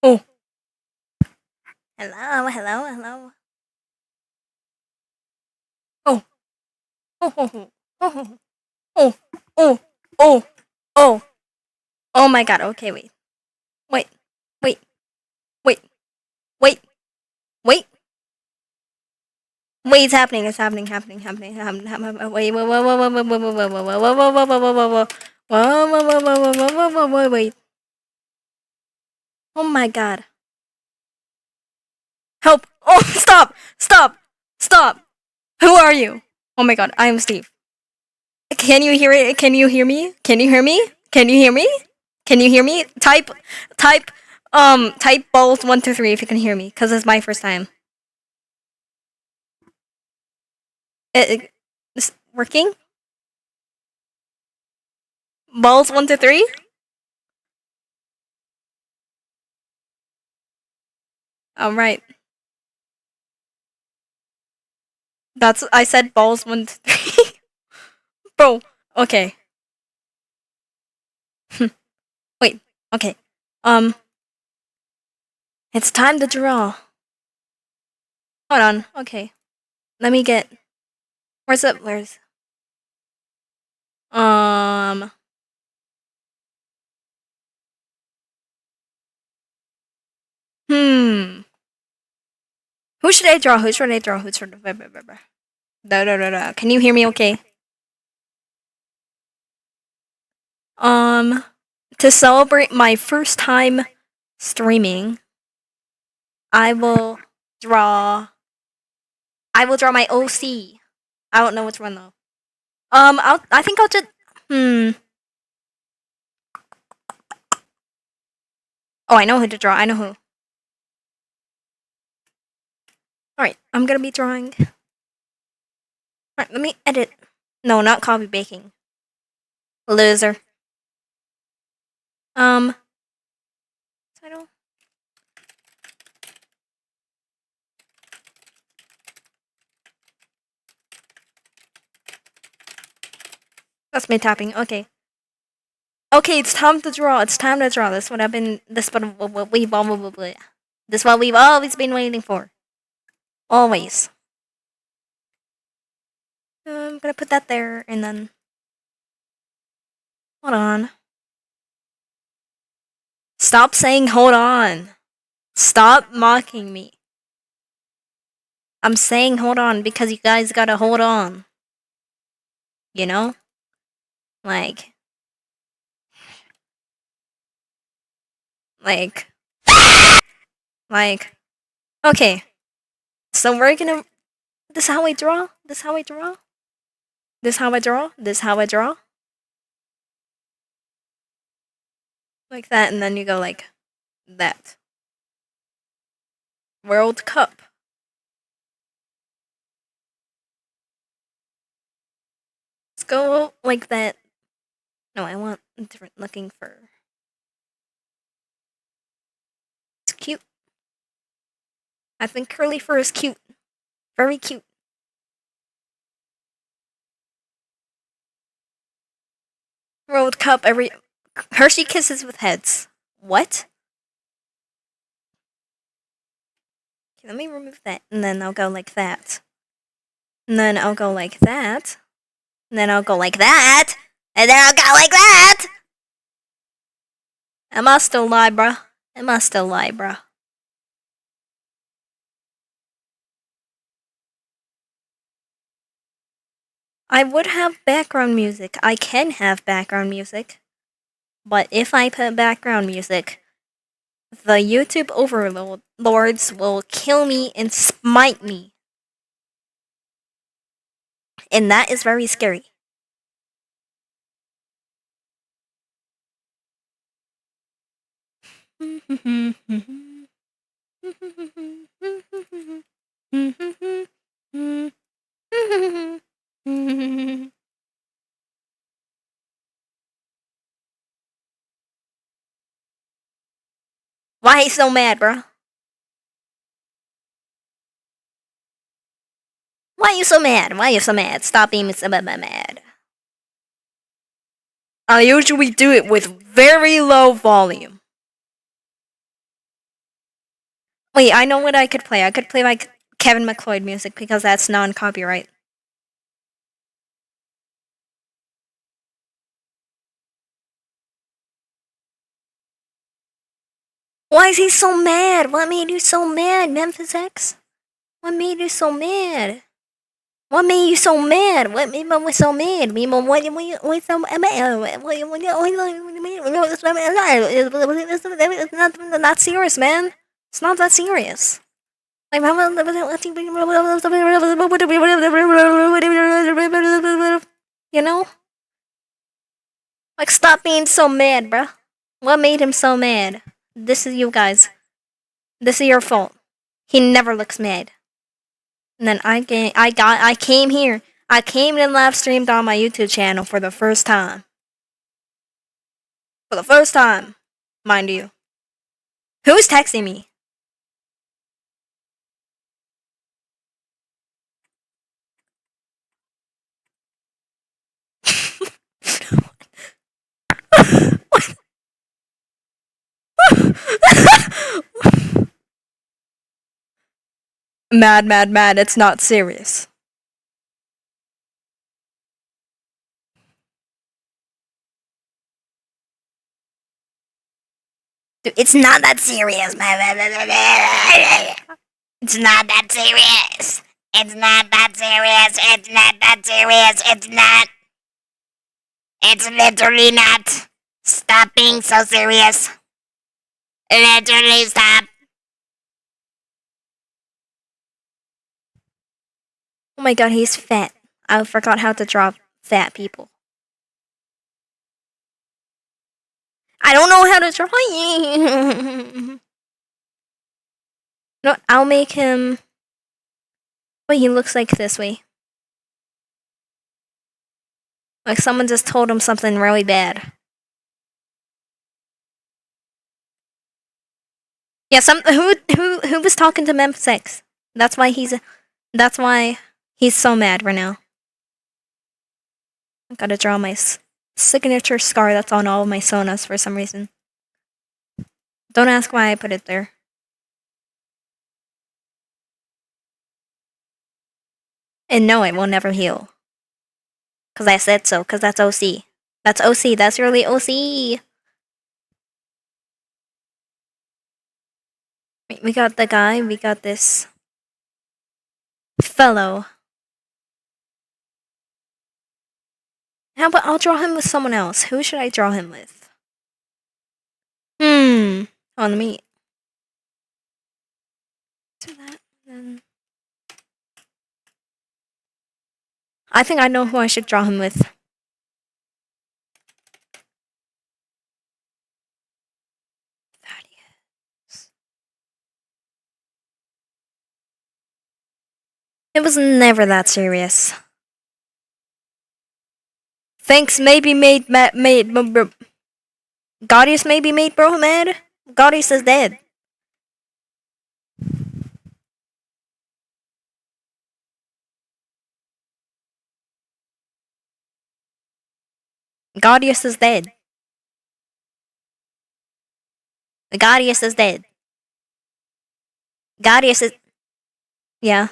Oh, hello, hello, hello. Oh, oh, oh, oh, oh, oh, oh, oh, oh my god. Okay, wait, wait, wait, wait, wait. Wait, it's happening, it's happening, wait, wait, wait, wait, wait, wait, wait, wait, wait, wait, wait, wait, wait, wait, wait, wait. Whoa, whoa, whoa, whoa, whoa, whoa, whoa, whoa, wait. Oh my god. Help. Oh, stop, stop, stop. Who are you? Oh my god, I am Steve. Can you hear it? Can you hear me? Can you hear me? Can you hear me? Can you hear me? Type, type balls 1 2 3 if you can hear me, cause it's my first time. It's working. Balls 1 2 3. All right. That's I said balls 1 2 3. Bro. Okay. Wait. Okay. Um. It's time to draw. Hold on. Okay. Let me get. Where's it? Where's? Um. Hmm. Who should I draw? Who should I draw? Who should? Da, da, da, da. Can you hear me? Okay. Um. To celebrate my first time streaming, I will draw. I will draw my OC. I don't know which one though. I think I'll just. Hmm. Oh, I know who to draw. I know who. All right, I'm gonna be drawing. All right, let me edit. No, not copy baking. Loser. Um. Title. That's me tapping. Okay. Okay, it's time to draw. It's time to draw. This is what I've been. This is what we've This is what we've always been waiting for. Always. I'm gonna put that there, and then hold on. Stop saying hold on. Stop mocking me. I'm saying hold on because you guys gotta hold on. You know? Like, like, like. Okay. So we're gonna. This how I draw? This how I draw? This how I draw? This how I draw? Like that, and then you go like that. World Cup. Let's go like that. No, I want a different looking fur. It's cute. I think curly fur is cute. Very cute. World Cup every Hershey kisses with heads. What? Okay, let me remove that, and then I'll go like that. And then I'll go like that. And then I'll go like that. And then I'll go like that. Am I still lie, bruh? Am I still lie, bruh? I would have background music. I can have background music. But if I put background music, the YouTube overlords will kill me and smite me. And that is very scary. Why you so mad, bro? Why you so mad? Why you so mad? Stop being so mad. I usually do it with very low volume. Wait, I know what I could play. I could play like Kevin McLeod music because that's non-copyright. Why is he so mad? What made you so mad, Memphis X? What made you so mad? What made you so mad? What made you so mad? What so mad? It's not serious, man. It's not that serious. Like, you know? Like, stop being so mad, bruh. What made him so mad? This is you guys. This is your fault. He never looks mad. And then I came here. I came and live streamed on my YouTube channel for the first time. For the first time, mind you. Who's texting me? Mad. It's not serious. Dude, it's not that serious. It's not that serious. It's not that serious. It's not that serious. It's not. It's literally not. Stop being so serious. Literally stop. Oh my god, he's fat. I forgot how to draw fat people. I don't know how to draw you. No, I'll make him. Wait, he looks like this way. Like someone just told him something really bad. Yeah, who was talking to Memphis X? That's why he's so mad right now. I gotta draw my signature scar that's on all of my sonas for some reason. Don't ask why I put it there. And no, it will never heal. Because I said so, because that's OC. That's OC, that's really OC. We got the guy, we got this fellow. How about I'll draw him with someone else? Who should I draw him with? On me. Do that, then. I think I know who I should draw him with. It was never that serious. Thanks maybe made Gaudius maybe made bro mad? Gaudius is dead. Gaudius is dead. Gaudius is dead. Gaudius is... Yeah.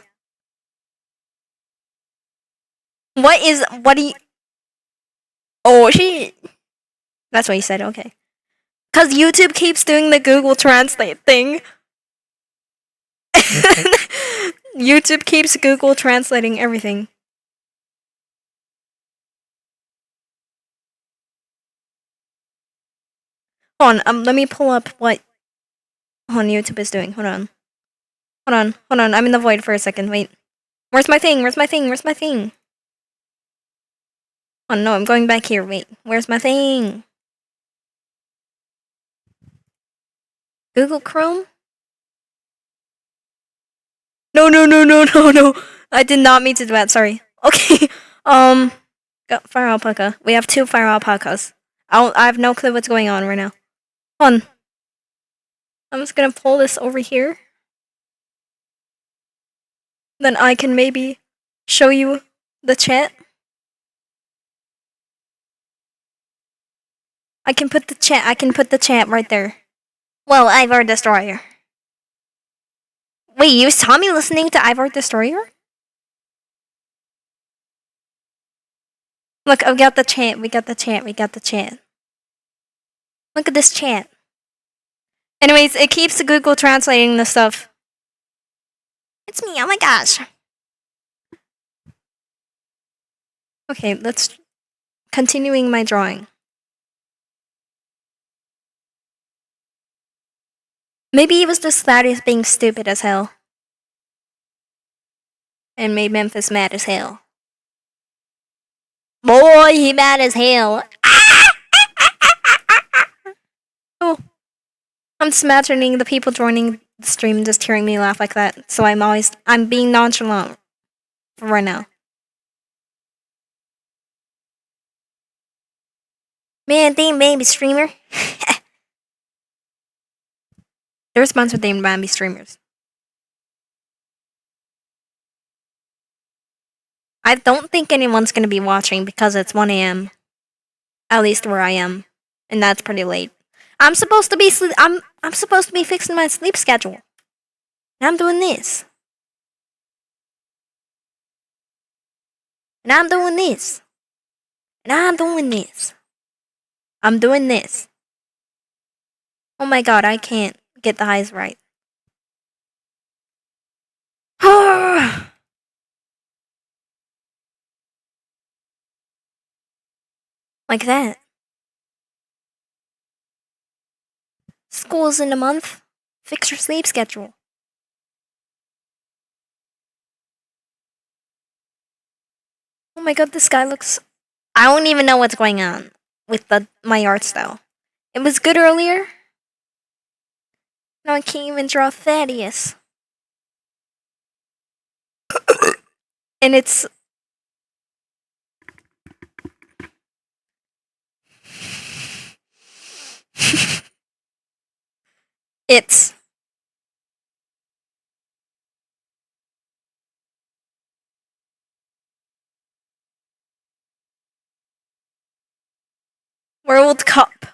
What do you... Oh, shit. That's what you said, okay. Because YouTube keeps doing the Google Translate thing. YouTube keeps Google translating everything. Hold on, let me pull up what YouTube is doing. Hold on. I'm in the void for a second. Wait. Where's my thing? Oh no, I'm going back here. Wait. Where's my thing? Google Chrome? No. I did not mean to do that. Sorry. Okay. Got fire alpaca. We have 2 fire alpacas. I have no clue what's going on right now. Hold on. I'm just gonna pull this over here. Then I can maybe show you the chat. I can put the chat right there. Well, Ivor Destroyer. Wait, you saw me listening to Ivor Destroyer? Look, we got the chant. We got the chant. We got the chant. Look at this chant. Anyways, it keeps Google translating the stuff. It's me. Oh my gosh. Okay, let's continuing my drawing. Maybe it was just Thaddeus being stupid as hell. And made Memphis mad as hell. Boy, he mad as hell. Oh. I'm just imagining the people joining the stream just hearing me laugh like that. So I'm being nonchalant for right now. Man, damn baby streamer. They're sponsored named Bambi streamers. I don't think anyone's gonna be watching because it's 1 a.m. At least where I am, and that's pretty late. I'm supposed to be I'm supposed to be fixing my sleep schedule, and I'm doing this, and I'm doing this, and I'm doing this. I'm doing this. Oh my god, I can't get the eyes right. Like that. School's in a month. Fix your sleep schedule. Oh my god, this guy looks. I don't even know what's going on with my art style. It was good earlier. Now I can't even draw Thaddeus. And it's. It's. World Cup.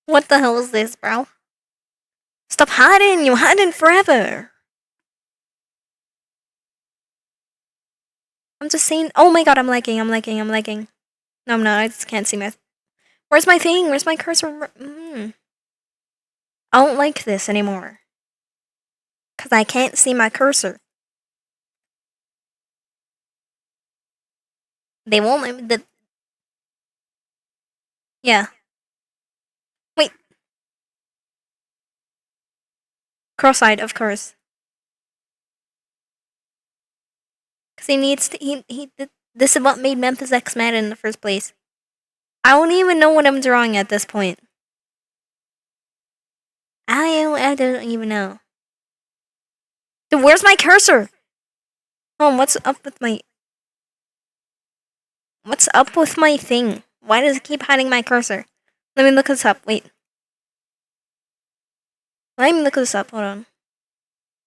What the hell is this, bro? Stop hiding! You're hiding forever! I'm just saying. Oh my god, I'm lagging. No, I'm not. I just can't see my. Where's my thing? Where's my cursor? I don't like this anymore. Because I can't see my cursor. They won't let me. Yeah. Wait. Cross-eyed, of course. Because he needs to. This is what made Memphis X mad in the first place. I don't even know what I'm drawing at this point. I don't even know. Dude, where's my cursor? What's up with my. What's up with my thing? Why does it keep hiding my cursor? Let me look this up. Wait. Let me look this up. Hold on.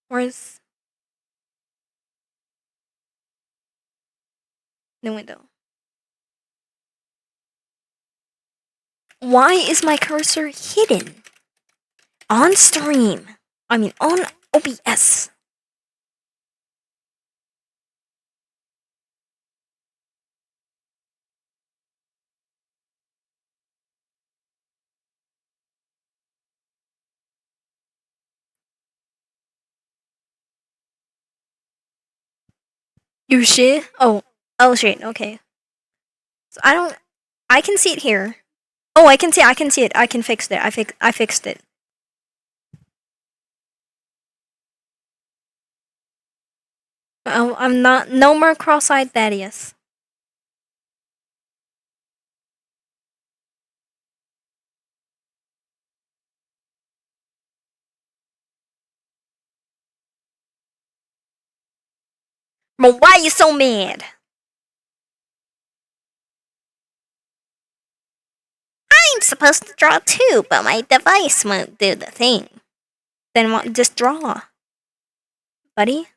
Where's. The window. Why is my cursor hidden? On stream. I mean, on OBS. You shit? Oh shit, okay. So I can see it here. Oh, I can see it. I can fix it. I fixed it. Oh, I'm not, no more cross-eyed Thaddeus. But why are you so mad? I'm supposed to draw too, but my device won't do the thing. Then what? Just draw, buddy.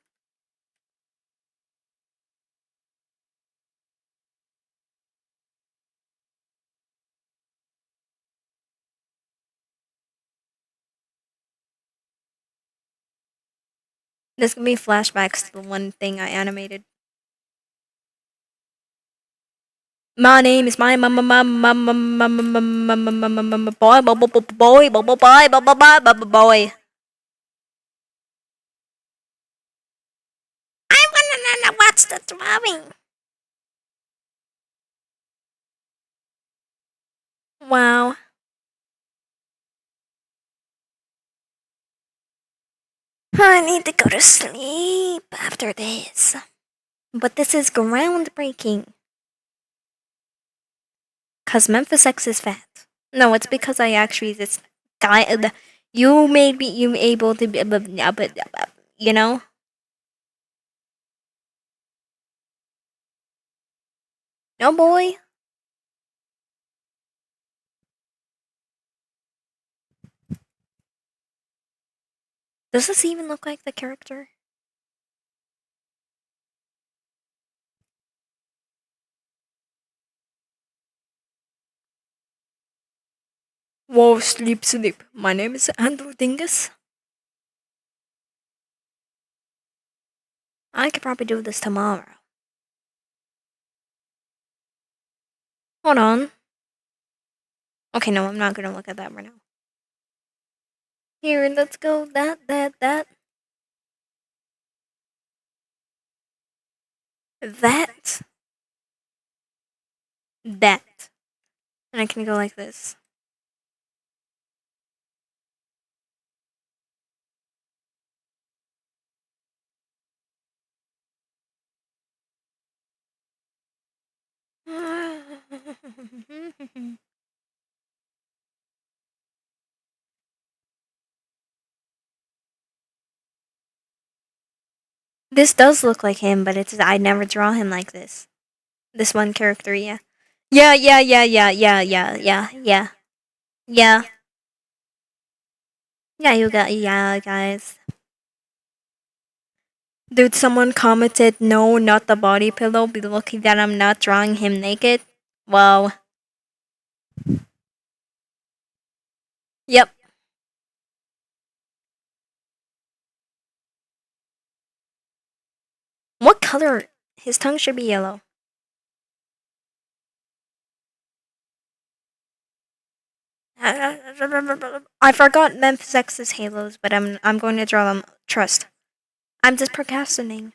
This could be flashbacks to the one thing I animated. My name is my boy, boy. I wanna watch the drawing. Wow. I need to go to sleep after this. But this is groundbreaking. Cause Memphis X is fat. No, it's because I actually just died. You made me you able to be, you know. No boy. Does this even look like the character? Whoa, sleep, sleep. My name is Andrew Dingus. I could probably do this tomorrow. Hold on. Okay, no, I'm not gonna look at that right now. Here, let's go. That. That. That. And I can go like this. This does look like him, but it's I never draw him like this. This one character, yeah. Yeah. Yeah. Yeah, you got yeah, guys. Dude, someone commented, no, not the body pillow. Be lucky that I'm not drawing him naked. Wow. Yep. What color? His tongue should be yellow. I forgot Memphis X's halos, but I'm going to draw them. Trust. I'm just procrastinating.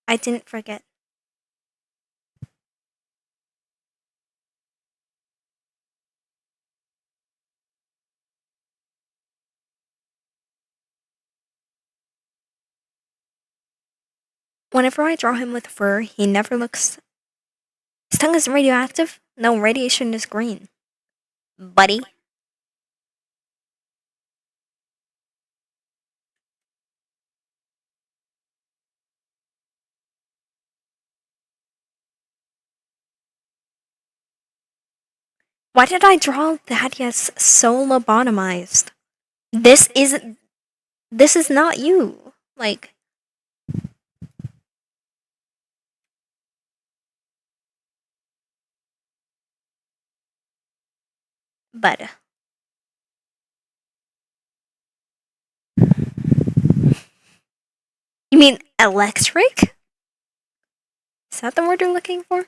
I didn't forget. Whenever I draw him with fur, he never looks. His tongue is radioactive? No, radiation is green. Buddy. Why did I draw Thaddeus so lobotomized? This isn't. This is not you. Like. But. You mean electric? Is that the word you're looking for?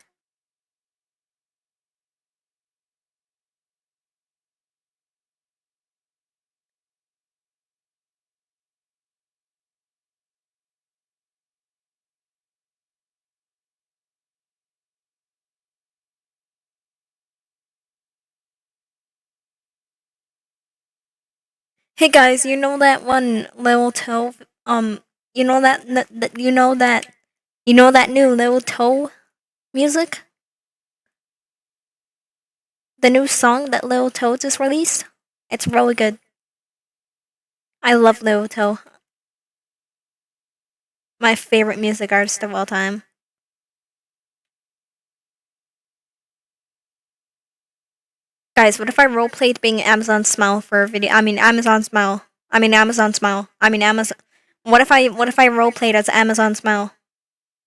Hey guys, you know that one Little Toe? You know you know that new Little Toe music? The new song that Little Toe just released? It's really good. I love Little Toe. My favorite music artist of all time. Guys, what if I roleplayed being Amazon Smile for a video? I mean Amazon Smile. I mean Amazon Smile. I mean Amazon. What if I roleplayed as Amazon Smile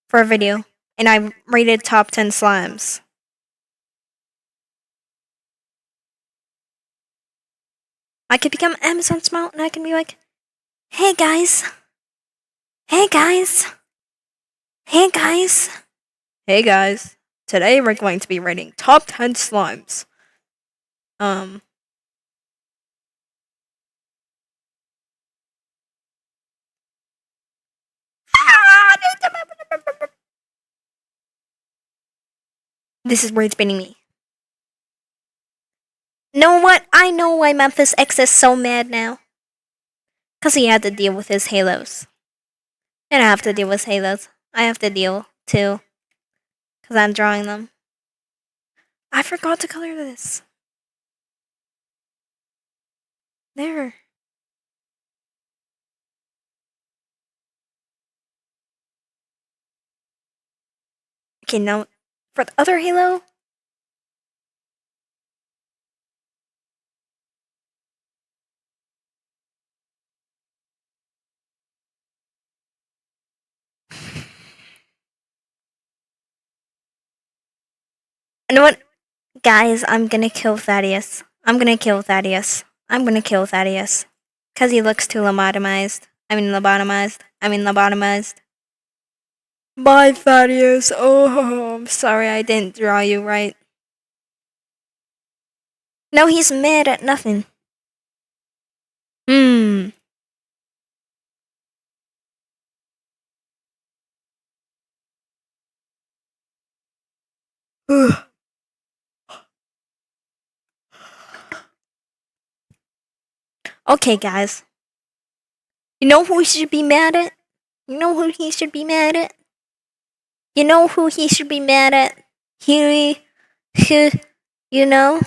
for a video and I rated top 10 slimes? I could become Amazon Smile and I can be like, "Hey guys, Hey guys! Hey guys! Hey guys! Today we're going to be rating top 10 slimes. Um. This is where it's spinning me. Know what? I know why Memphis X is so mad now. Because he had to deal with his halos. And I have to deal with halos. I have to deal too. Because I'm drawing them. I forgot to color this. There. Okay, now for the other halo. You know what? Guys, I'm gonna kill Thaddeus. I'm gonna kill Thaddeus. I'm gonna kill Thaddeus. Because he looks too lobotomized. Lobotomized. Bye, Thaddeus. Oh, I'm sorry I didn't draw you right. No, he's mad at nothing. Hmm. Okay, guys. You know who he should be mad at? You know who he should be mad at? You know who he should be mad at? He, you know?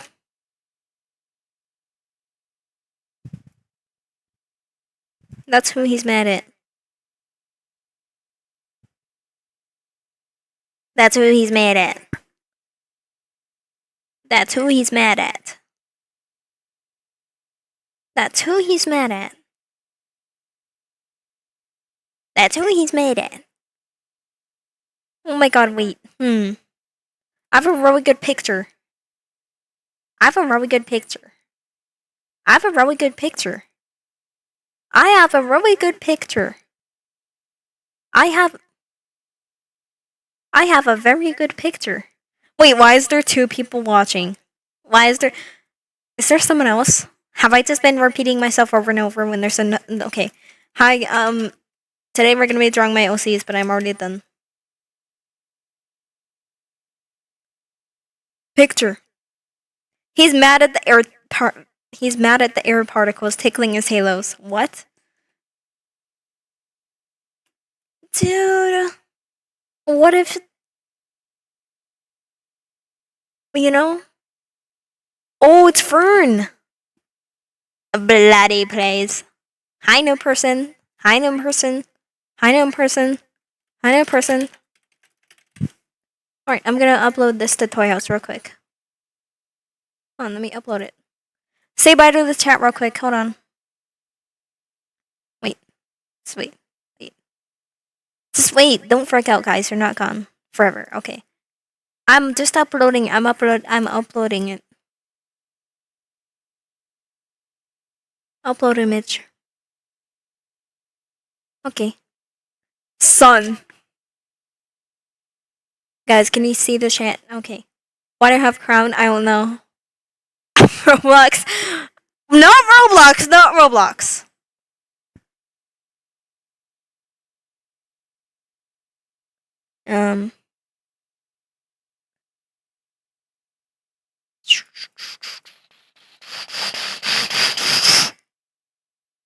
That's who he's mad at. That's who he's mad at. That's who he's mad at. That's who he's mad at. That's who he's mad at. Oh my god, wait. I have a really good picture. I have a really good picture. I have a really good picture. I have a really good picture. I have a very good picture. Wait, why is there two people watching? Is there someone else? Have I just been repeating myself over and over when there's a okay. Hi, today we're gonna be drawing my OCs, but I'm already done. Picture. He's mad at the he's mad at the air particles tickling his halos. What? Dude, what if you know? Oh, it's Fern. Bloody plays. Hi, new person. Hi, new person. Hi, new person. Hi, new person. Alright, I'm gonna upload this to Toy House real quick. Hold on, let me upload it. Say bye to the chat real quick. Hold on. Wait. Just wait. Wait. Just wait. Don't freak out, guys. You're not gone forever. Okay. I'm just uploading. I'm uploading it. Upload image. Okay. Sun. Guys, can you see the chat? Okay. Why do I have crown? I don't know. Roblox. Not Roblox. Not Roblox.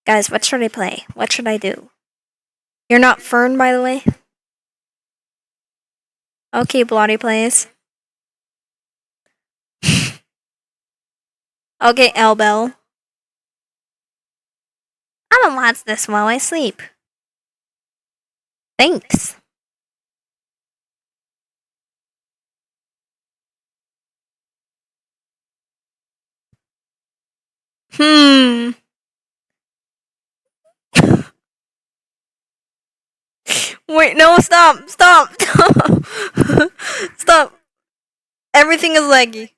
Guys, what should I play? What should I do? You're not Fern, by the way? Okay, Bloody plays. Okay, Elbel. I'm gonna watch this while I sleep. Thanks. Wait, no, stop. Stop. Stop. Everything is laggy.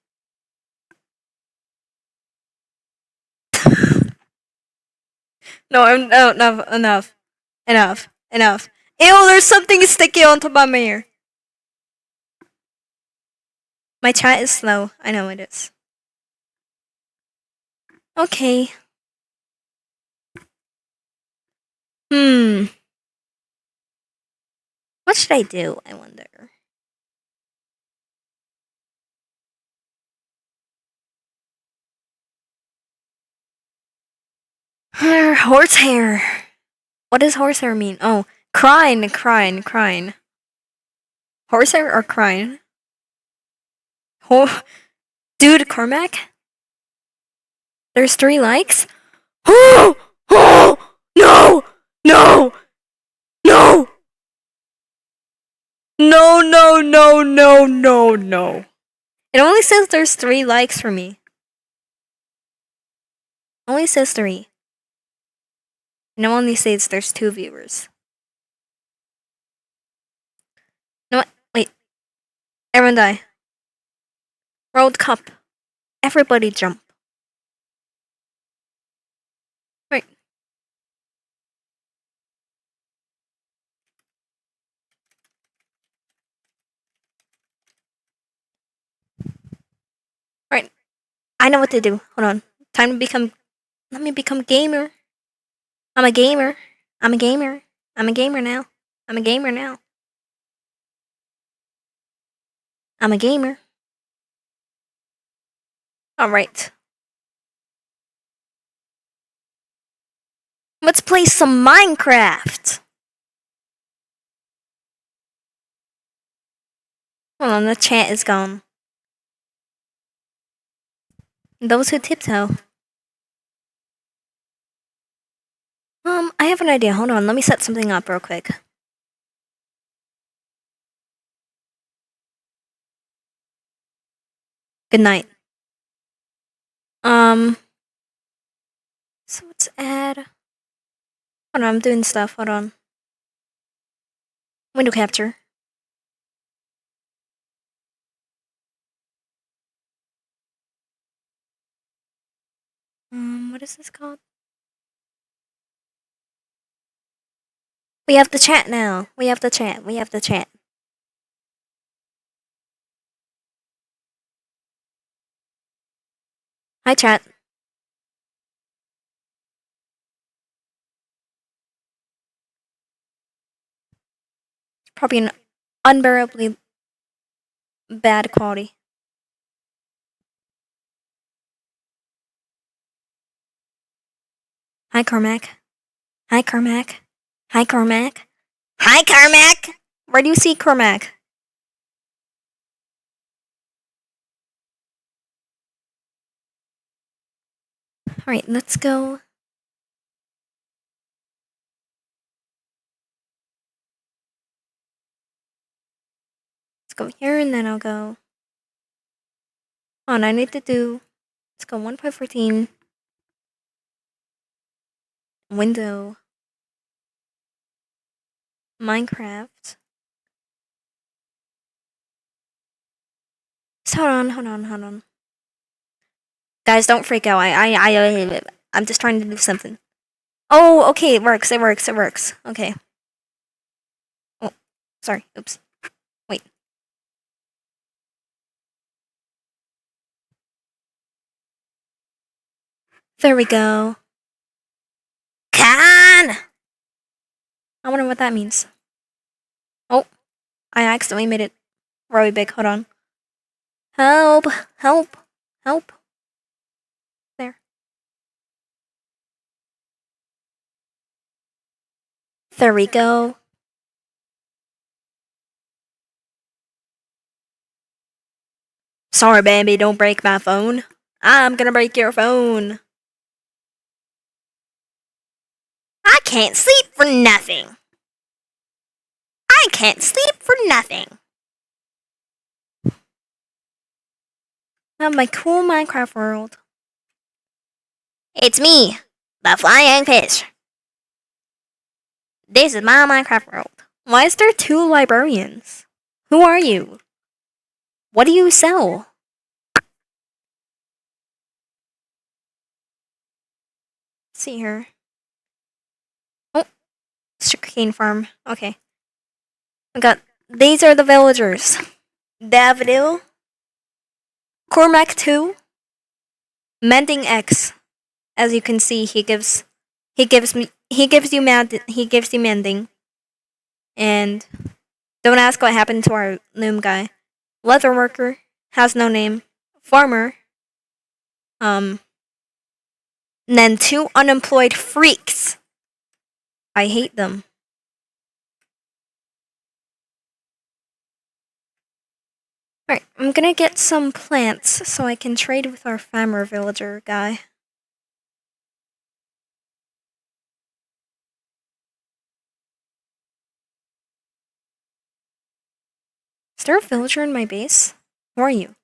No, enough. Enough. Ew, there's something sticky on top of my ear. My chat is slow. I know it is. Okay. What should I do? I wonder. Horsehair. What does horsehair mean? Oh, crine. Horsehair or crine? Dude, Cormac? There's 3 likes? Oh! Oh! No! No! No! No, no, no, no, no, no. It only says there's 3 likes for me. Only says 3. And it only says there's 2 viewers. No, wait. Everyone die. World Cup. Everybody jump. Right. Right. I know what to do. Hold on. Time to become. Let me become gamer. I'm a gamer. I'm a gamer. I'm a gamer now. I'm a gamer now. I'm a gamer. Alright. Let's play some Minecraft. Hold on, the chat is gone. Those who tiptoe. I have an idea. Hold on, let me set something up real quick. Good night. So let's add. Hold on, I'm doing stuff. Hold on. Window capture. What is this called? We have the chat now. We have the chat. We have the chat. Hi, chat. Probably an unbearably bad quality. Hi, Cormac. Hi, Cormac. Hi, Cormac. Hi, Cormac. Where do you see Cormac? Alright, let's go. Let's go here and then I'll go. Oh, and I need to do. Let's go 1.14. Window. Minecraft. Just hold on. Guys, don't freak out. I'm just trying to do something. Oh, okay, it works. Okay. Oh, sorry. Oops. Wait. There we go. Can! I wonder what that means. Oh, I accidentally made it really big. Hold on. Help! There. There we go. Sorry, baby, don't break my phone. I'm gonna break your phone. I can't sleep for nothing. I can't sleep for nothing. I have my cool Minecraft world. It's me, the flying fish. This is my Minecraft world. Why is there 2 librarians? Who are you? What do you sell? See here. Oh, sugarcane farm. Okay. I got. These are the villagers. Davidil, Cormac 2, Mending X. As you can see, he gives you mending. And don't ask what happened to our loom guy. Leather worker has no name. Farmer. And then 2 unemployed freaks. I hate them. Alright, I'm gonna get some plants so I can trade with our farmer villager guy. Is there a villager in my base? Who are you?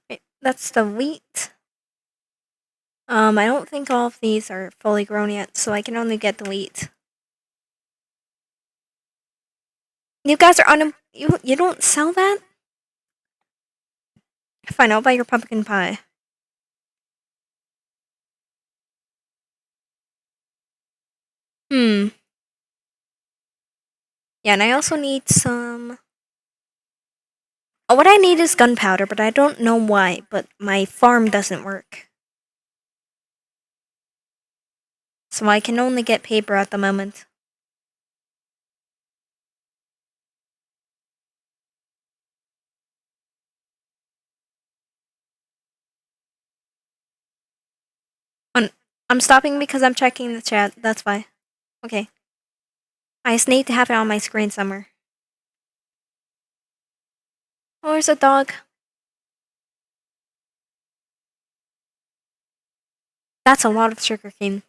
Wait, that's the wheat. I don't think all of these are fully grown yet, so I can only get the wheat. You guys are you don't sell that? Fine, I'll buy your pumpkin pie. Hmm. Yeah, and I also need some. Oh, what I need is gunpowder, but I don't know why. But my farm doesn't work, so I can only get paper at the moment. Um, I'm stopping because I'm checking the chat. That's why. Okay. I just need to have it on my screen somewhere. Oh, there's a dog. That's a lot of sugarcane.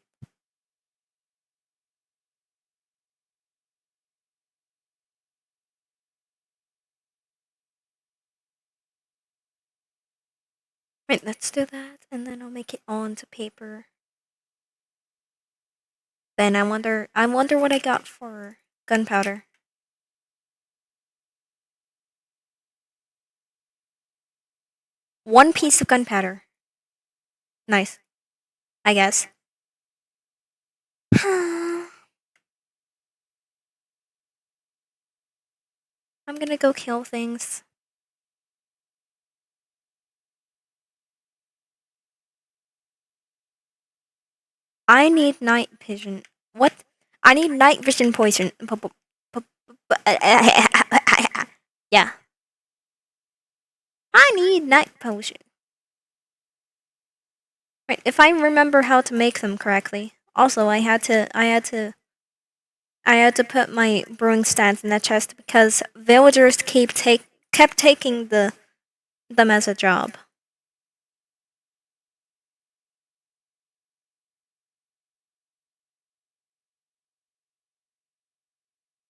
Right, let's do that, and then I'll make it all into paper. Then I wonder what I got for gunpowder. One piece of gunpowder. Nice, I guess. I'm gonna go kill things. I need night vision. What? I need night vision poison. Yeah. I need night potion. Right, if I remember how to make them correctly. Also, I had to put my brewing stands in that chest because villagers kept taking them as a job.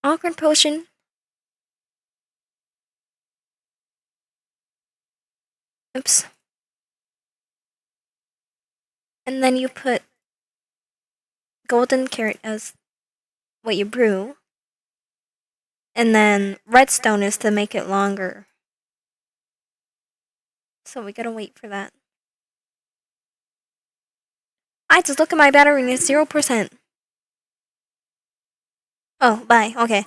Awkward potion. Oops. And then you put golden carrot as what you brew. And then redstone is to make it longer. So we gotta wait for that. I just look at my battery and it's 0%. Oh, bye. Okay.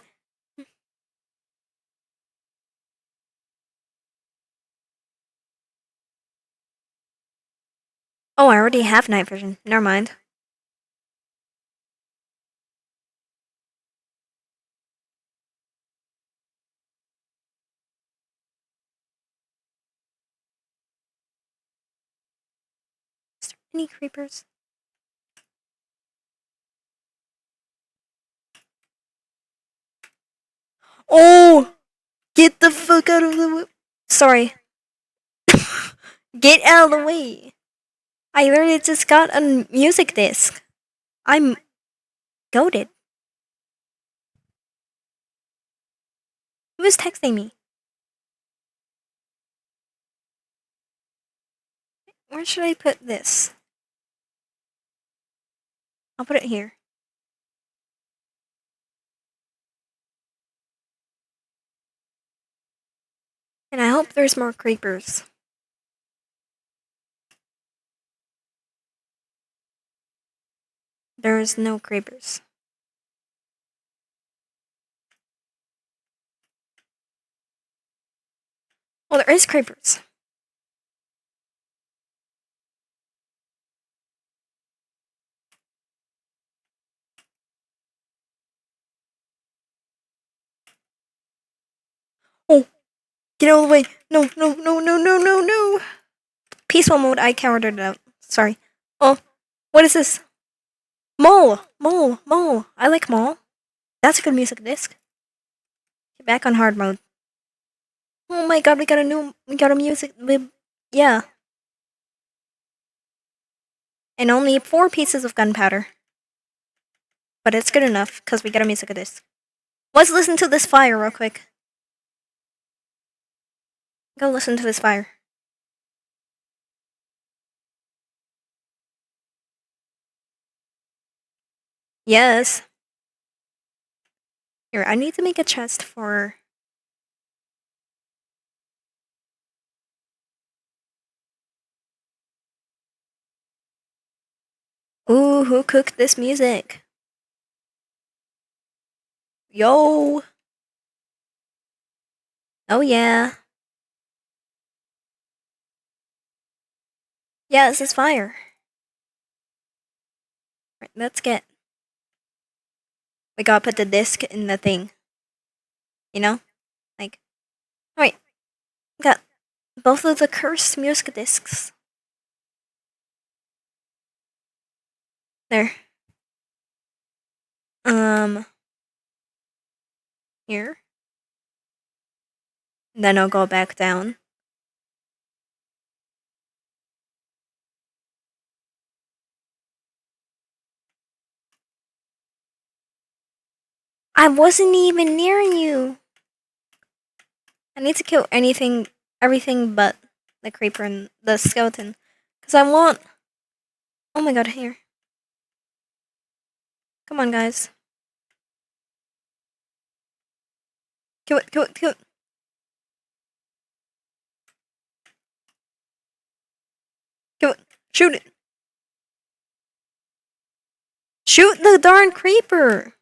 Oh, I already have night vision. Never mind. Is there any creepers? Oh! Get the fuck out of the way. Sorry. Get out of the way. I literally just got a music disc. I'm goaded. Who is texting me? Where should I put this? I'll put it here. And I hope there's more creepers. There's no creepers. Well, there is creepers. Oh, get out of the way. No, no, no, no, no, no, no. Peaceful mode, I counted it out. Sorry. Oh, what is this? Mole, mole, mole. I like mole. That's a good music disc. Get back on hard mode. Oh my god, we got a music, yeah. And only 4 pieces of gunpowder. But it's good enough, because we got a music disc. Let's listen to this fire real quick. Go listen to this fire. Yes. Here, I need to make a chest for... Ooh, who cooked this music? Yo! Oh yeah. Yeah, this is fire. Right, let's get... We gotta put the disc in the thing. You know? Like... Alright. Got both of the cursed music discs. There. Here. Then I'll go back down. I wasn't even near you. I need to kill everything but the creeper and the skeleton. Because I want... Oh my god, here. Come on, guys. Kill it, kill it, kill it. Kill it. Shoot it. Shoot the darn creeper.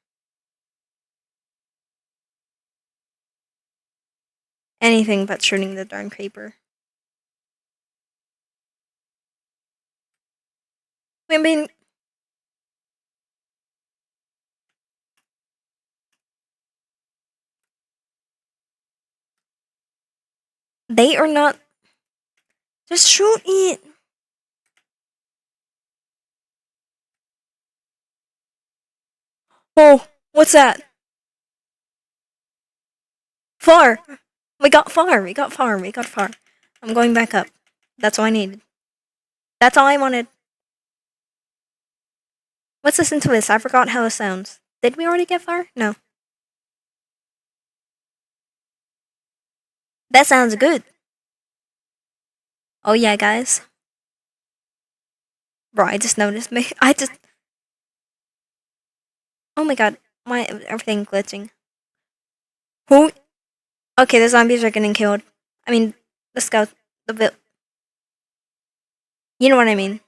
Anything but shooting the darn creeper. I mean... They are not... Just shoot it. Oh, what's that? Far. We got far. We got far. We got far. I'm going back up. That's all I needed. That's all I wanted. Let's listen to this. I forgot how it sounds. Did we already get far? No. That sounds good. Oh yeah, guys. Bro, I just noticed me. I just... Oh my god. My everything glitching. Who? Okay, the zombies are getting killed. I mean, the scout... You know what I mean.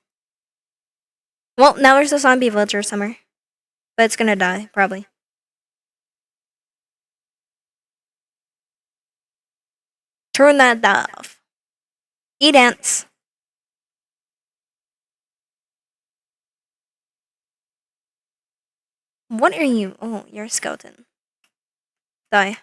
Well, now there's a zombie villager somewhere. But it's gonna die, probably. Turn that off. Eat ants. What are you? Oh, you're a skeleton. Die.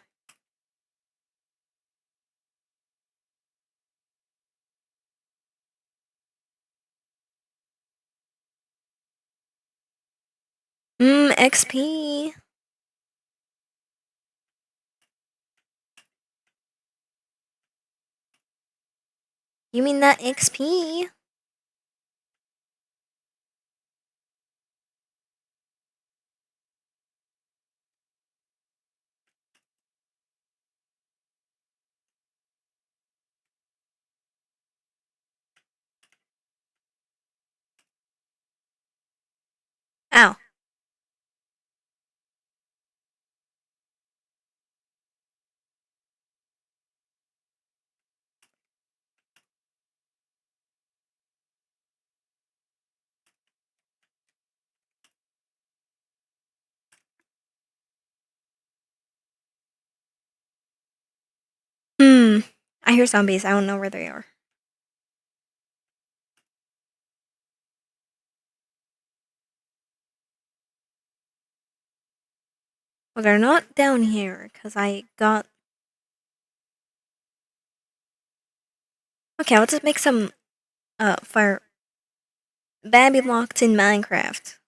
XP. You mean that XP? Ow. I hear zombies. I don't know where they are. Well, they're not down here because I got. Okay, I'll just make some fire. Babby locked in Minecraft.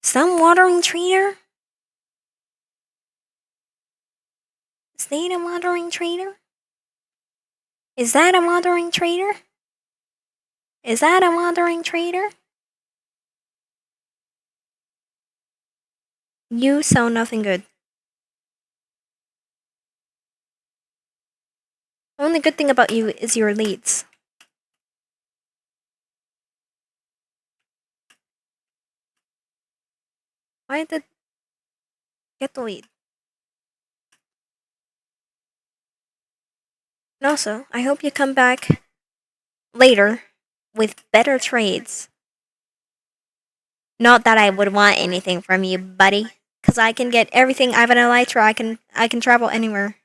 Some watering trader? Is that a watering trader? Is that a watering trader? Is that a watering trader? You sound nothing good. Only good thing about you is your leads. Why did get the lead? And also, I hope you come back later with better trades. Not that I would want anything from you, buddy, because I can get everything I have an elytra. I can travel anywhere.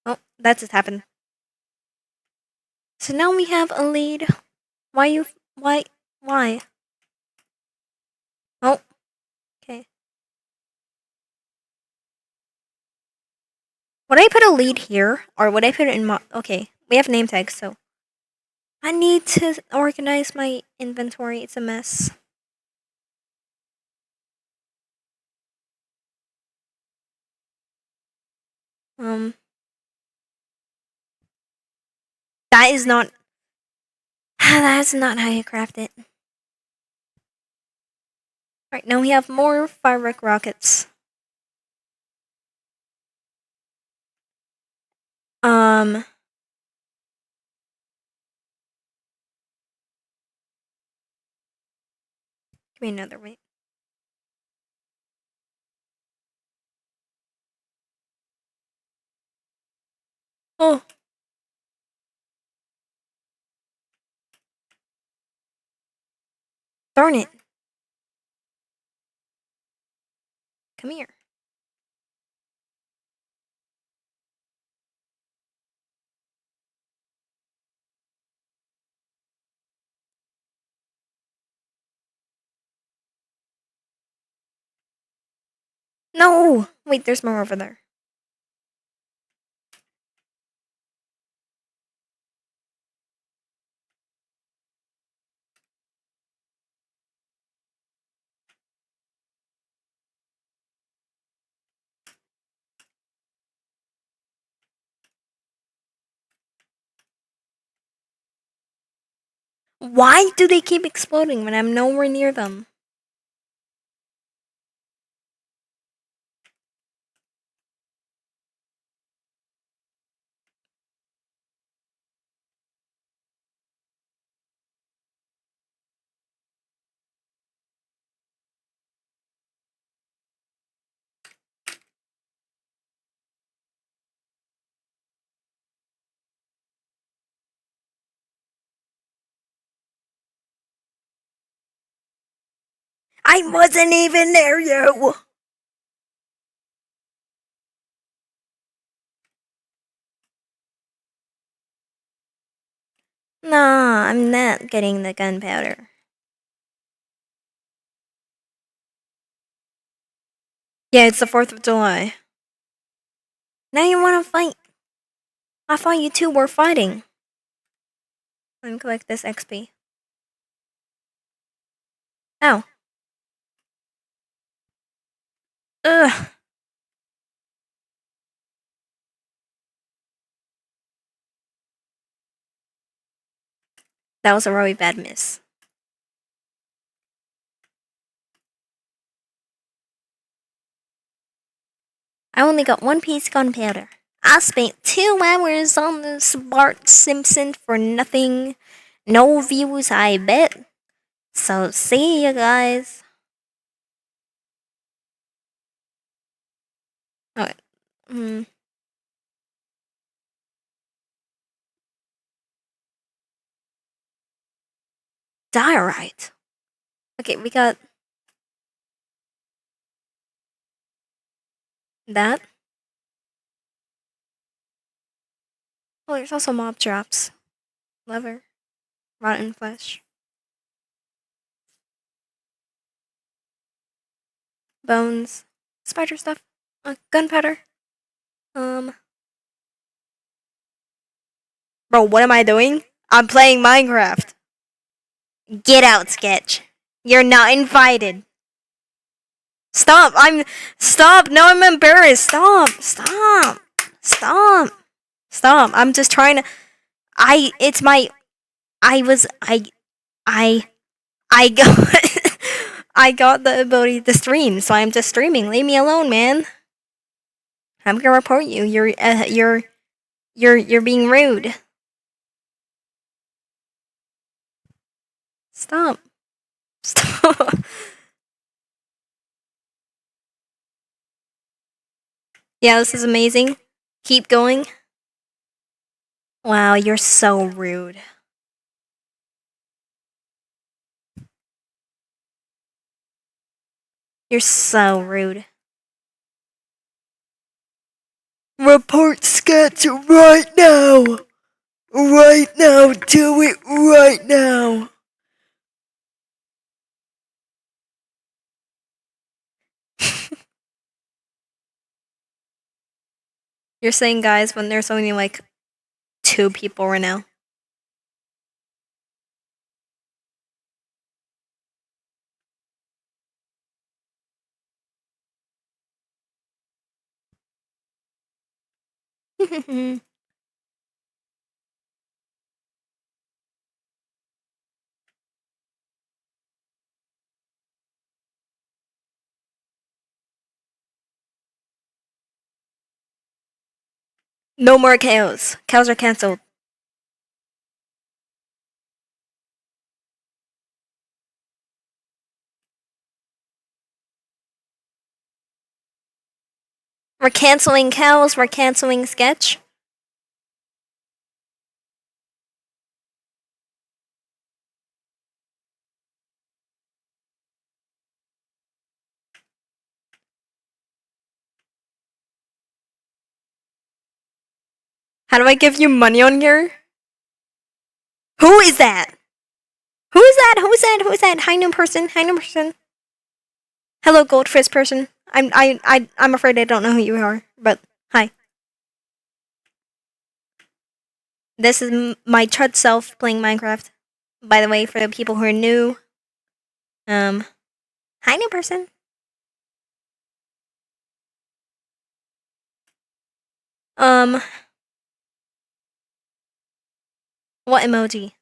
Oh, that just happened. So now we have a lead. Why you? Why? Why? Oh, okay. Would I put a lead here, or would I put it in my? Okay, we have name tags, so I need to organize my inventory. It's a mess. Um, that is not. That's not how you craft it. Right now we have more firework rockets. Um, give me another way. Oh, darn it! Come here. No, wait. There's more over there. Why do they keep exploding when I'm nowhere near them? I wasn't even there, you. Nah, I'm not getting the gunpowder. Yeah, it's the 4th of July. Now you want to fight? I thought you two were fighting. Let me collect this XP. Ow. Ugh. That was a really bad miss. I only got one piece of gunpowder. I spent 2 hours on this Bart Simpson for nothing. No views, I bet. So, see you guys. Oh, hmm. Diorite. Okay, we got that. Oh, there's also mob traps. Lever. Rotten flesh. Bones. Spider stuff. Gunpowder. Um. Bro, what am I doing? I'm playing Minecraft. Get out, Sketch. You're not invited. Stop. Stop. No, I'm embarrassed. Stop. Stop. Stop. Stop. I'm just trying to. It's my. I was. I got. I got the ability to stream, so I'm just streaming. Leave me alone, man. I'm gonna report you. You're being rude. Stop. Stop. Yeah, this is amazing. Keep going. Wow, you're so rude. You're so rude. Report Sketch right now! Right now! Do it right now! You're saying guys when there's only like 2 people right now. No more cows. Cows are cancelled. We're canceling cows. We're canceling Sketch. How do I give you money on here? Who is that? Who is that? Who is that? Who is that? Hi, new person. Hi, new person. Hello, goldfish person. I'm afraid I don't know who you are, but hi. This is my chud self playing Minecraft. By the way, for the people who are new, hi, new person. Um, what emoji?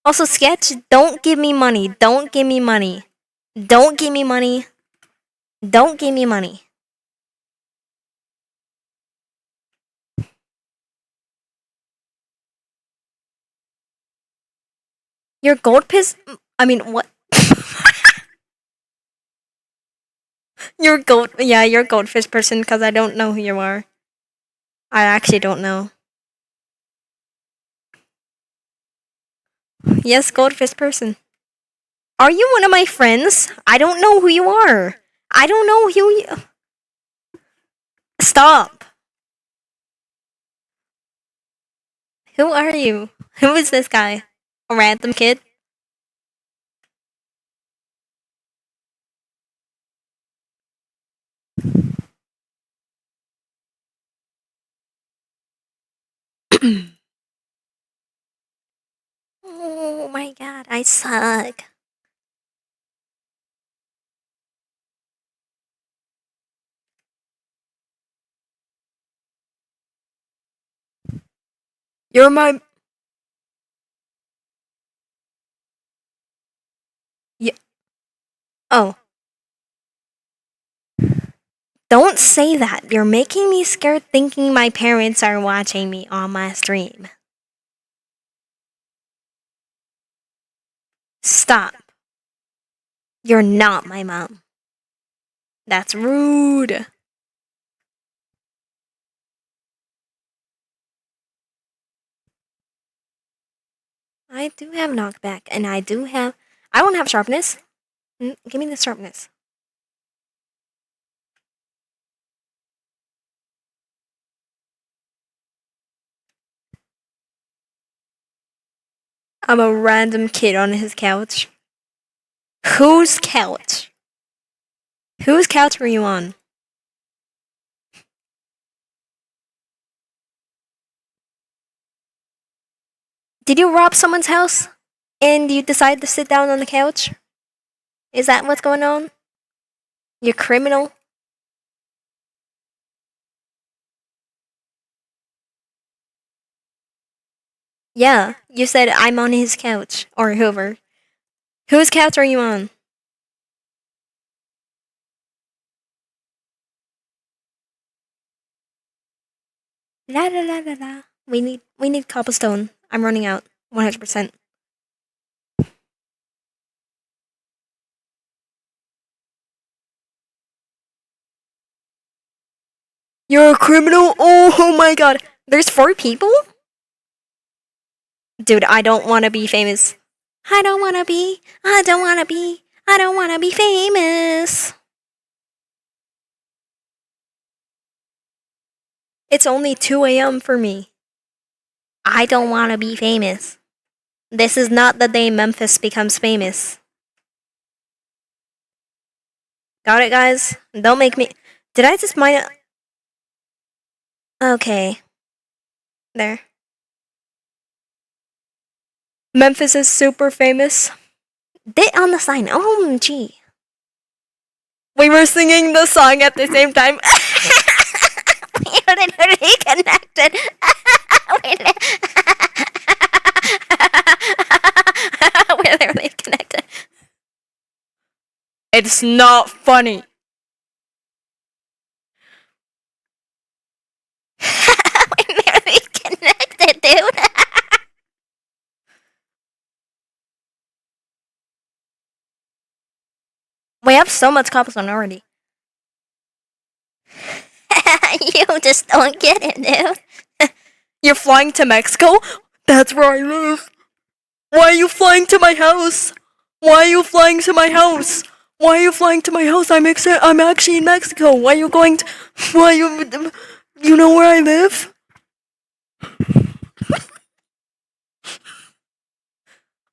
Also, Sketch, don't give me money. Don't give me money. Don't give me money. Don't give me money. Your gold piss. I mean, what? You're gold. Yeah, you're goldfish person because I don't know who you are. I actually don't know. Yes, goldfish person. Are you one of my friends? I don't know who you are. I don't know who you. Stop. Who are you? Who is this guy? A random kid? Oh my god, I suck. You're my. Yeah. Oh. Don't say that. You're making me scared thinking my parents are watching me on my stream. Stop. You're not my mom. That's rude. I do have knockback, and I don't have sharpness. Give me the sharpness. I'm a random kid on his couch. Whose couch? Whose couch were you on? Did you rob someone's house? And you decide to sit down on the couch? Is that what's going on? You criminal? Yeah, you said I'm on his couch. Or whoever. Whose couch are you on? La la la la la. We need cobblestone. I'm running out. 100%. You're a criminal? Oh my god. There's 4 people? Dude, I don't want to be famous. I don't want to be. I don't want to be. I don't want to be famous. It's only 2 a.m. for me. I don't want to be famous. This is not the day Memphis becomes famous. Got it, guys? Don't make me. Did I just mine it? Okay. There. Memphis is super famous. Bit on the sign. OMG. We were singing the song at the same time. We are literally connected. We're literally connected. It's not funny. We're literally connected, dude. We have so much cobblestone already. You just don't get it, dude. You're flying to Mexico? That's where I live. Why are you flying to my house? Why are you flying to my house? Why are you flying to my house? I'm actually in Mexico. Why are you going to... Why you... You know where I live?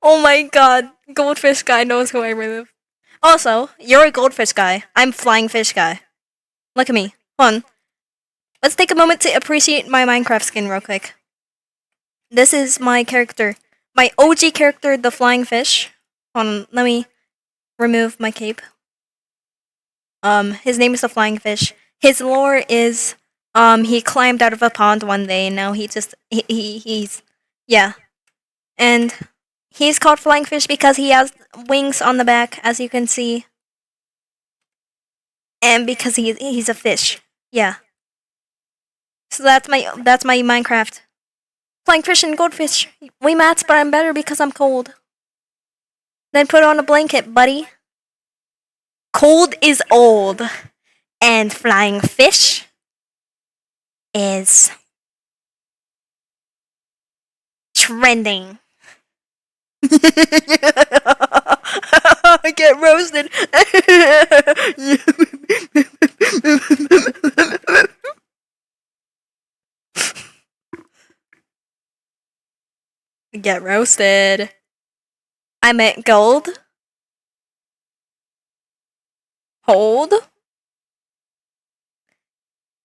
Oh my god. Goldfish guy knows who I live. Also, you're a goldfish guy. I'm flying fish guy. Look at me. Hold on. Let's take a moment to appreciate my Minecraft skin real quick. This is my character. My OG character, the flying fish. Hold on, let me remove my cape. His name is the flying fish. His lore is, he climbed out of a pond one day and now he's, yeah. And he's called flying fish because he has wings on the back, as you can see. And because he's a fish. Yeah. So that's my Minecraft. Flying fish and goldfish. We match, but I'm better because I'm cold. Then put on a blanket, buddy. Cold is old. And flying fish is trending. I get roasted. Get roasted. I meant gold. Hold.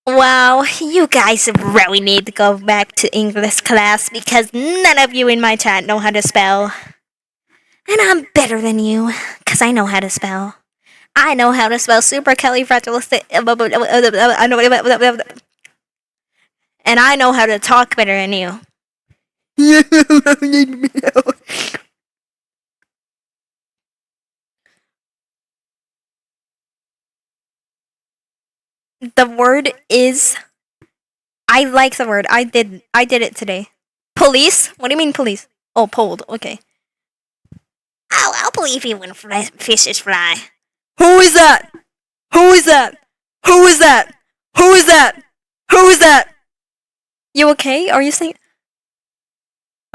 Wow, you guys really need to go back to English class because none of you in my chat know how to spell. And I'm better than you, because I know how to spell. I know how to spell supercalifragilistic. And I know how to talk better than you. The word is... I like the word. I did it today. Police? What do you mean police? Oh, pulled. Okay. I'll believe you when fishes fly. Who is that? Who is that? Who is that? Who is that? Who is that? You okay? Are you saying...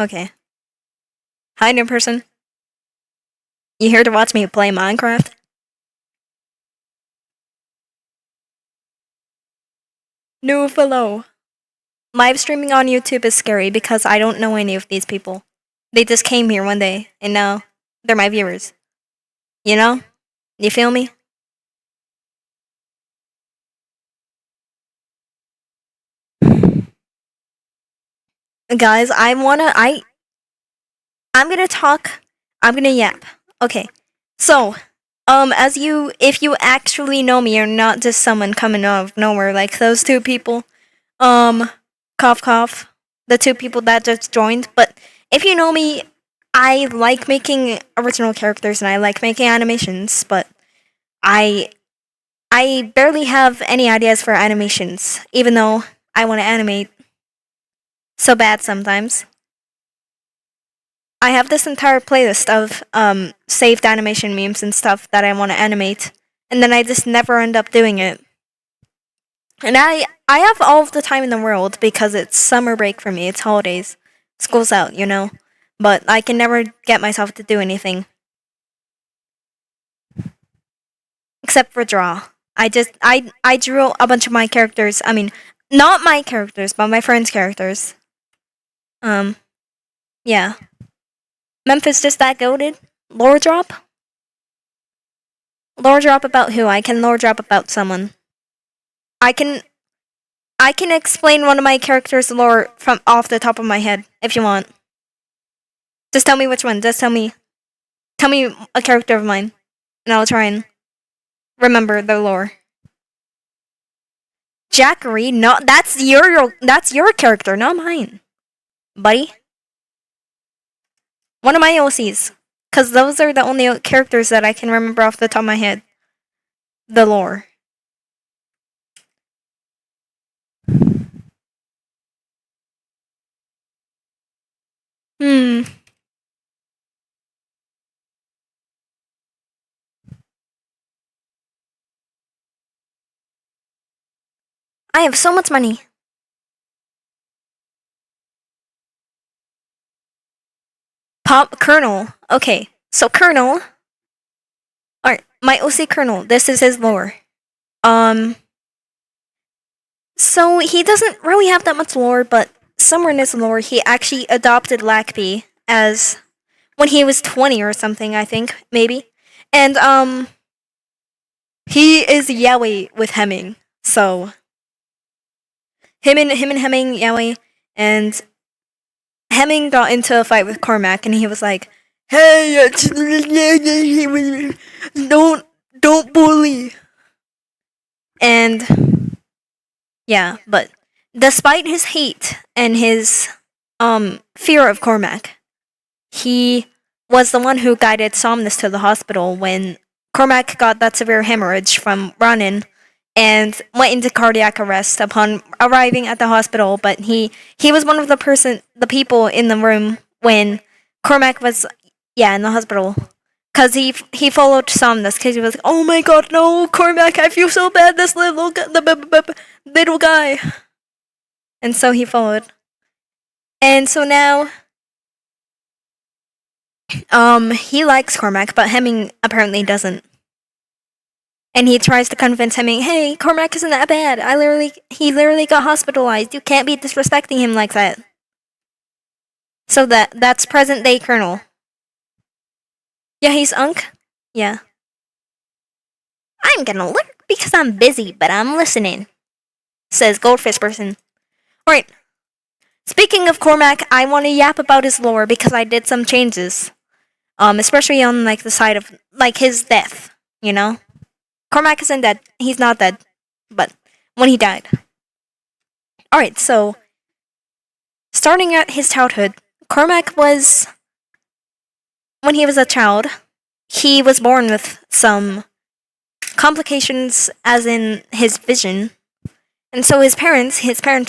Okay. Hi, new person. You here to watch me play Minecraft? New follow. Live streaming on YouTube is scary because I don't know any of these people. They just came here one day and now they're my viewers. You know? You feel me? Guys, I'm gonna talk. I'm gonna yap. Okay. So, if you actually know me, you're not just someone coming out of nowhere like those two people. Um, cough cough. The two people that just joined. But if you know me, I like making original characters and I like making animations, but I I barely have any ideas for animations, even though I want to animate so bad sometimes. I have this entire playlist of saved animation memes and stuff that I want to animate, and then I just never end up doing it. And I have all of the time in the world because it's summer break for me. It's holidays, school's out, you know. But I can never get myself to do anything except for draw. I drew a bunch of my characters. I mean, not my characters, but my friends' characters. Um, yeah. Memphis just that goaded. Lore drop. Lore drop about who? I can lore drop about someone. I can I can explain one of my characters' lore from off the top of my head if you want. Just tell me which one. Just tell me a character of mine, and I'll try and remember the lore. Jackery, no, that's your character, not mine, buddy. One of my OCs, cause those are the only characters that I can remember off the top of my head. The lore. Hmm. I have so much money. Pop Colonel. Okay, so Colonel. Alright, my OC Colonel. This is his lore. Um. So he doesn't really have that much lore, but somewhere in his lore, he actually adopted Lackby as when he was 20 or something. I think maybe, and he is Yahweh with Hemming. So him and Hemming Yahweh, and Hemming got into a fight with Cormac, and he was like, "Hey, don't bully." And yeah, but despite his hate and his fear of Cormac, he was the one who guided Somnus to the hospital when Cormac got that severe hemorrhage from Ronin and went into cardiac arrest upon arriving at the hospital. But he was one of the people in the room when Cormac was in the hospital. Cause he followed Somnus because he was like, oh my god, no, Cormac, I feel so bad. This little guy, and so he followed. And so now, he likes Cormac, but Hemming apparently doesn't. And he tries to convince Hemming, hey, Cormac isn't that bad. He literally got hospitalized. You can't be disrespecting him like that. So that's present day Colonel. Yeah, he's Unk. Yeah. I'm gonna lurk because I'm busy, but I'm listening, says Goldfish Person. Alright. Speaking of Cormac, I want to yap about his lore because I did some changes. Especially on like the side of like his death, you know? Cormac isn't dead. He's not dead. But when he died. Alright, so starting at his childhood, Cormac was when he was a child, he was born with some complications as in his vision. And so his parents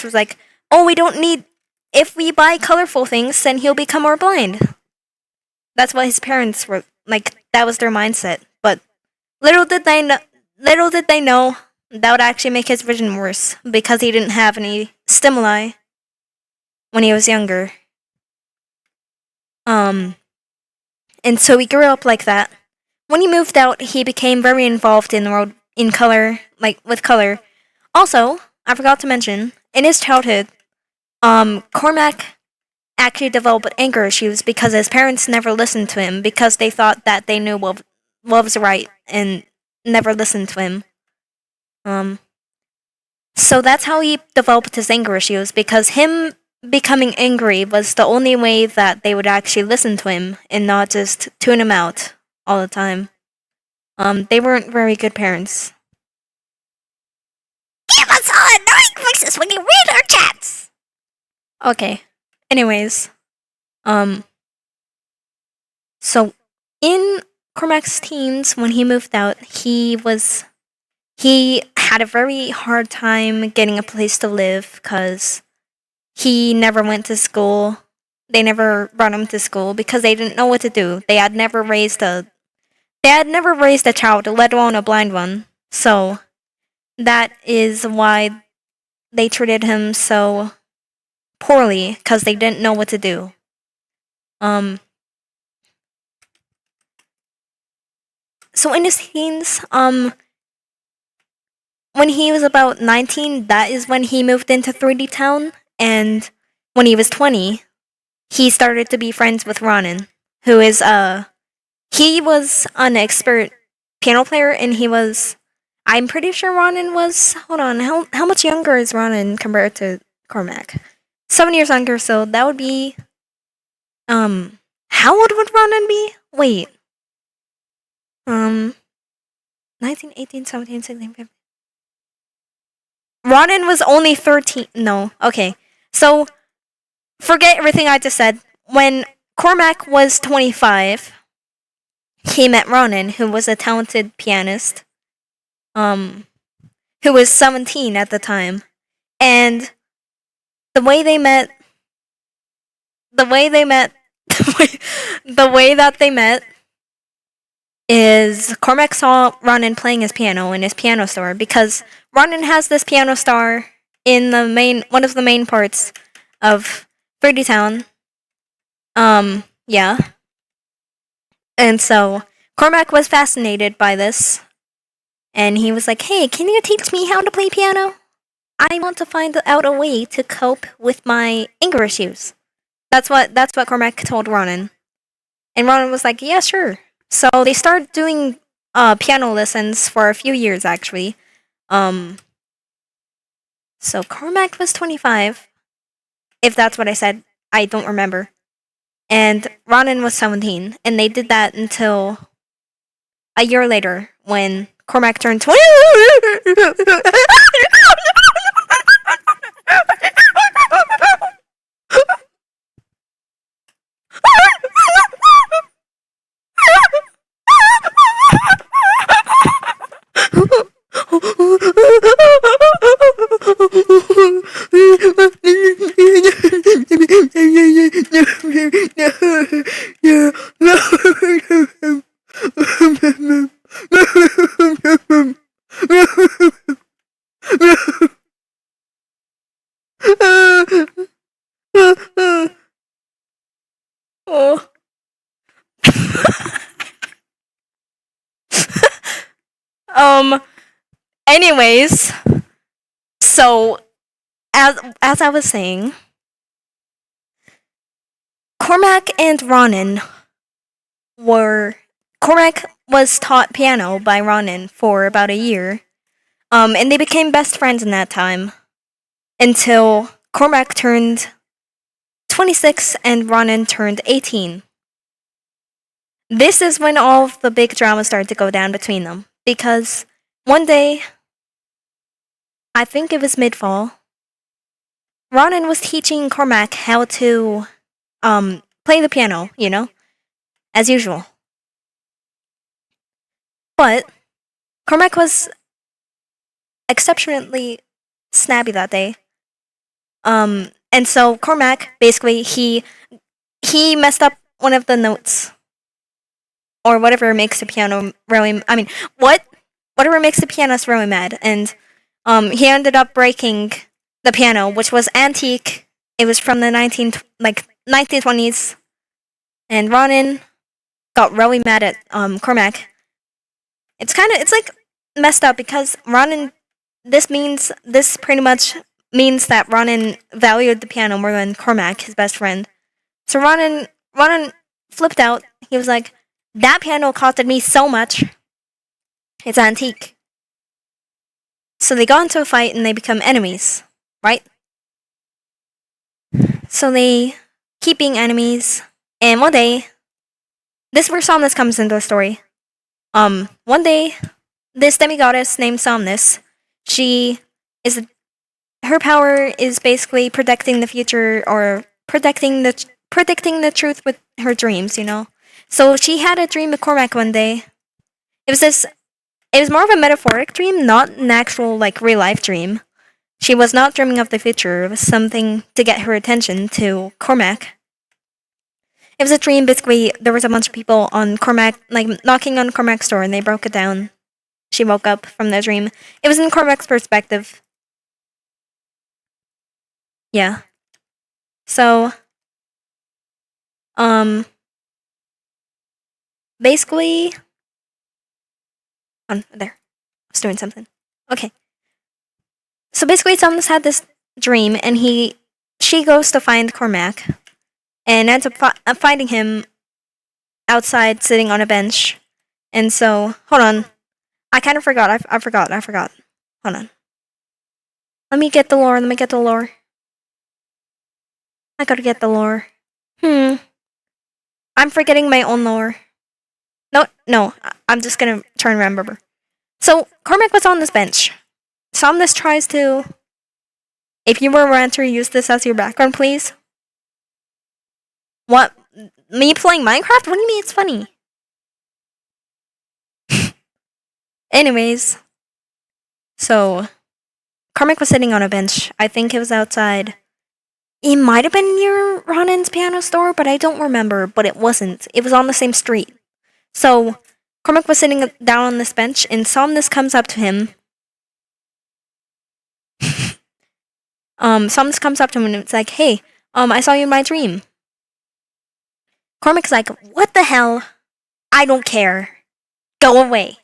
was like, "Oh, we don't need if we buy colorful things, then he'll become more blind." That's what his parents were like. That was their mindset. But little did they know that would actually make his vision worse because he didn't have any stimuli when he was younger. And so he grew up like that. When he moved out, he became very involved in the world in color, like with color. Also, I forgot to mention, in his childhood, Cormac actually developed anger issues because his parents never listened to him because they thought that they knew what was right and never listened to him. Um, so that's how he developed his anger issues because him becoming angry was the only way that they would actually listen to him and not just tune him out all the time. They weren't very good parents. Give us all annoying voices when you read our chats. Okay. Anyways, so in Cormac's teens, when he moved out, he had a very hard time getting a place to live because he never went to school. They never brought him to school because they didn't know what to do. They had never raised a child, let alone a blind one. So that is why they treated him so poorly because they didn't know what to do. So in his teens, when he was about 19, that is when he moved into 3D Town, and when he was 20, he started to be friends with Ronan, who is he was an expert piano player, and I'm pretty sure Ronan was, hold on, how much younger is Ronan compared to Cormac? 7 years younger, so that would be how old would Ronan be? Wait. 19, 18, 17, 16, 15. Ronan was only 13. No, okay. So, forget everything I just said. When Cormac was 25, he met Ronan, who was a talented pianist, who was 17 at the time. And the way they met, the way that they met is Cormac saw Ronan playing his piano in his piano store because Ronan has this piano store in one of the main parts of 3D Town. Yeah. And so Cormac was fascinated by this, and he was like, "Hey, can you teach me how to play piano? I want to find out a way to cope with my anger issues." That's what Cormac told Ronan, and Ronan was like, "Yeah, sure." So they started doing piano lessons for a few years actually. So Cormac was 25, if that's what I said. I don't remember. And Ronan was 17, and they did that until a year later when Cormac turned 20. Oh. Anyways, so as I was saying, Cormac and Ronan Cormac was taught piano by Ronan for about a year. And they became best friends in that time until Cormac turned 26 and Ronan turned 18. This is when all of the big drama started to go down between them because one day, I think it was mid-fall, Ronan was teaching Cormac how to play the piano, as usual. But Cormac was exceptionally snappy that day. And so Cormac basically he messed up one of the notes, or whatever makes the piano really. Whatever makes the pianist really mad, and he ended up breaking the piano, which was antique. It was from the 1920s, and Ronan got really mad at Cormac. It's like messed up because Ronan this pretty much means that Ronan valued the piano more than Cormac, his best friend. So Ronan flipped out. He was like, "That piano costed me so much. It's antique." So they got into a fight and they become enemies, right? So they keep being enemies. And one day, this is where Somnus comes into the story. One day, this demigoddess named Somnus, she is her power is basically predicting the future or predicting the truth with her dreams. So she had a dream of Cormac one day. It was this. It was more of a metaphoric dream, not an actual real life dream. She was not dreaming of the future. It was something to get her attention to Cormac. It was a dream. Basically, there was a bunch of people on Cormac, knocking on Cormac's door, and they broke it down. She woke up from the dream. It was in Cormac's perspective. Yeah. So, basically, there. I was doing something. Okay. So basically, Thomas had this dream, and she goes to find Cormac, and ends up finding him outside, sitting on a bench. And so, hold on, I kind of forgot. I forgot. Hold on. Let me get the lore. I gotta get the lore. I'm forgetting my own lore. No, I'm just gonna try and remember. So Cormac was on this bench. Somnus tries to. If you were a ranter, use this as your background, please. What? Me playing Minecraft? What do you mean it's funny? Anyways, so Cormac was sitting on a bench. I think it was outside. It might have been near Ronan's piano store, but I don't remember. But it wasn't. It was on the same street. So Cormac was sitting down on this bench, and Somnus comes up to him. Somnus comes up to him and it's like, "Hey, I saw you in my dream." Cormac's like, "What the hell? I don't care. Go away."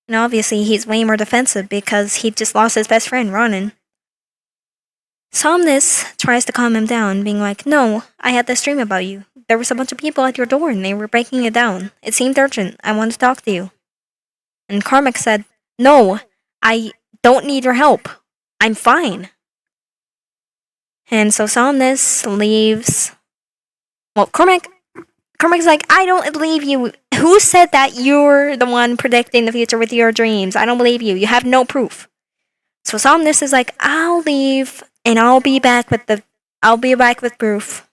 And obviously, he's way more defensive because he just lost his best friend, Ronan. Somnus tries to calm him down, being like, "No, I had this dream about you. There was a bunch of people at your door and they were breaking it down. It seemed urgent. I wanted to talk to you." And Cormac said, "No, I don't need your help. I'm fine." And so Somnus leaves. Well, Cormac's like, "I don't believe you. Who said that you're the one predicting the future with your dreams? I don't believe you. You have no proof." So Somnus is like, "I'll leave and I'll be back with proof."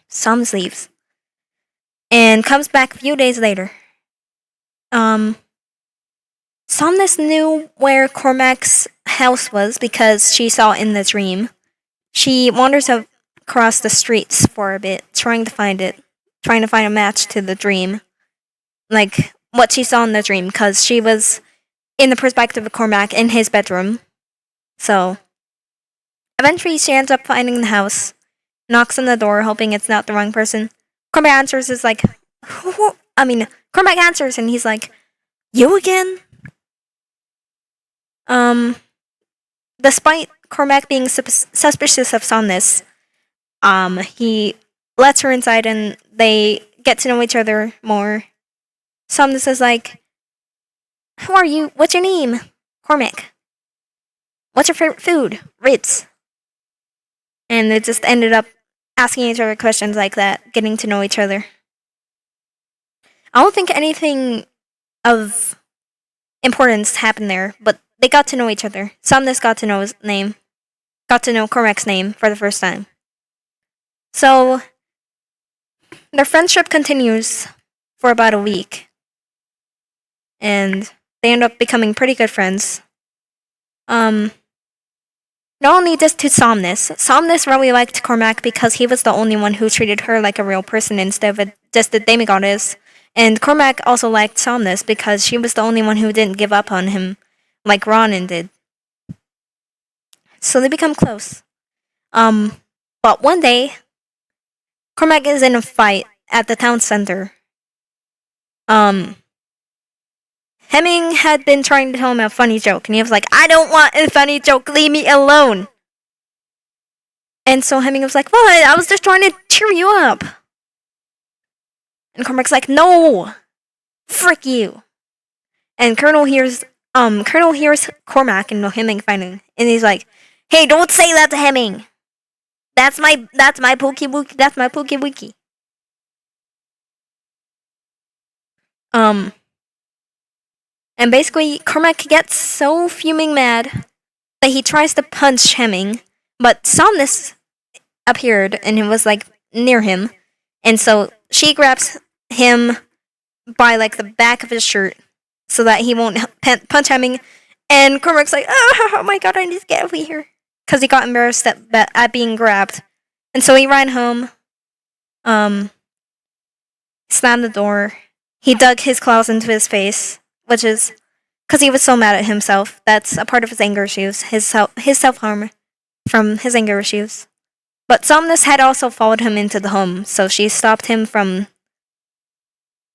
Somnus leaves and comes back a few days later. Somnus knew where Cormac's house was because she saw it in the dream. She wanders across the streets for a bit, trying to find a match to the dream, like what she saw in the dream, because she was in the perspective of Cormac in his bedroom. So eventually, she ends up finding the house, knocks on the door, hoping it's not the wrong person. Cormac answers, Cormac answers, and he's like, "You again?" Despite Cormac being suspicious of Somnus, he lets her inside and they get to know each other more. Somnus is like, "Who are you? What's your name?" "Cormac." "What's your favorite food?" "Ritz." And they just ended up asking each other questions like that, getting to know each other. I don't think anything of importance happened there, but they got to know each other. Somnus got to know Cormac's name for the first time. So their friendship continues for about a week, and they end up becoming pretty good friends. Not only this to Somnus really liked Cormac because he was the only one who treated her like a real person instead of just a demigoddess. And Cormac also liked Somnus because she was the only one who didn't give up on him like Ronan did. So they become close. But one day, Cormac is in a fight at the town center. And Hemming had been trying to tell him a funny joke, and he was like, I don't want a funny joke, leave me alone. And so Hemming was like, what? I was just trying to cheer you up. And Cormac's like, no, frick you. And Colonel hears Cormac and Hemming fighting, and he's like, hey, don't say that to Hemming. That's my Pookie Wookie. That's my Pookie Wookie. And basically, Cormac gets so fuming mad that he tries to punch Hemming, but Somnus appeared and it was like near him, and so she grabs him by like the back of his shirt so that he won't punch Hemming. And Cormac's like, oh my god, I need to get over here, because he got embarrassed at being grabbed, and so he ran home. Slammed the door. He dug his claws into his face, which is because he was so mad at himself. That's a part of his anger issues, his self harm from his anger issues. But Somnus had also followed him into the home, so she stopped him from.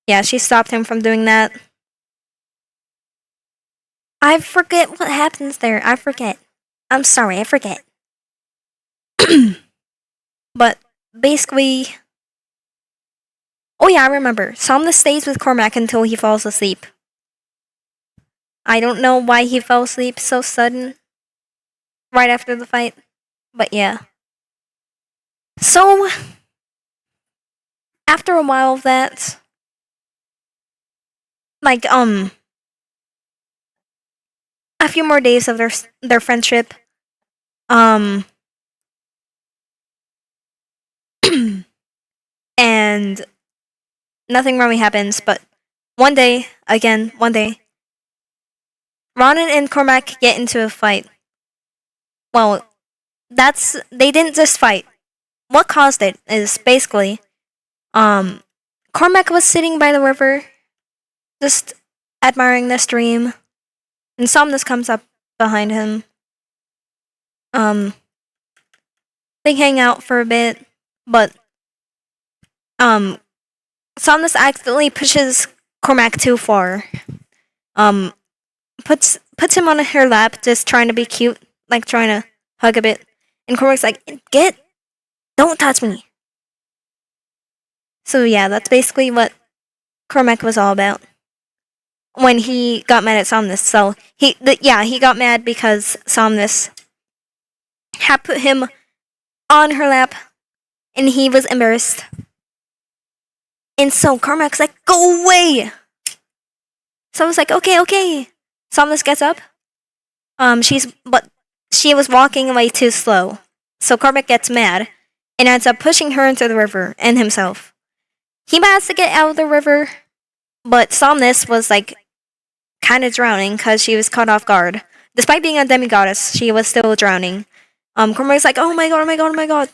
Yeah, she stopped him from doing that. I forget what happens there. I forget. I'm sorry, I forget. But basically. Oh yeah, I remember. Somnus stays with Cormac until he falls asleep. I don't know why he fell asleep so sudden. Right after the fight. But yeah. So, after a while of that, like, a few more days of their friendship, and nothing really happens, but one day, Ronan and Cormac get into a fight. Well, they didn't just fight. What caused it is basically, Cormac was sitting by the river, just admiring the stream, and Somnus comes up behind him. They hang out for a bit, but Somnus accidentally pushes Cormac too far. Puts him on her lap, just trying to be cute, like trying to hug a bit. And Cormac's like, don't touch me. So yeah, that's basically what Cormac was all about. When he got mad at Somnus, so he got mad because Somnus had put him on her lap, and he was embarrassed. And so Cormac's like, go away! So I was like, okay. Somnus gets up. She was walking away too slow. So Cormac gets mad and ends up pushing her into the river and himself. He managed to get out of the river, but Somnus was like kind of drowning because she was caught off guard. Despite being a demigoddess, she was still drowning. Cormac's like, oh my god.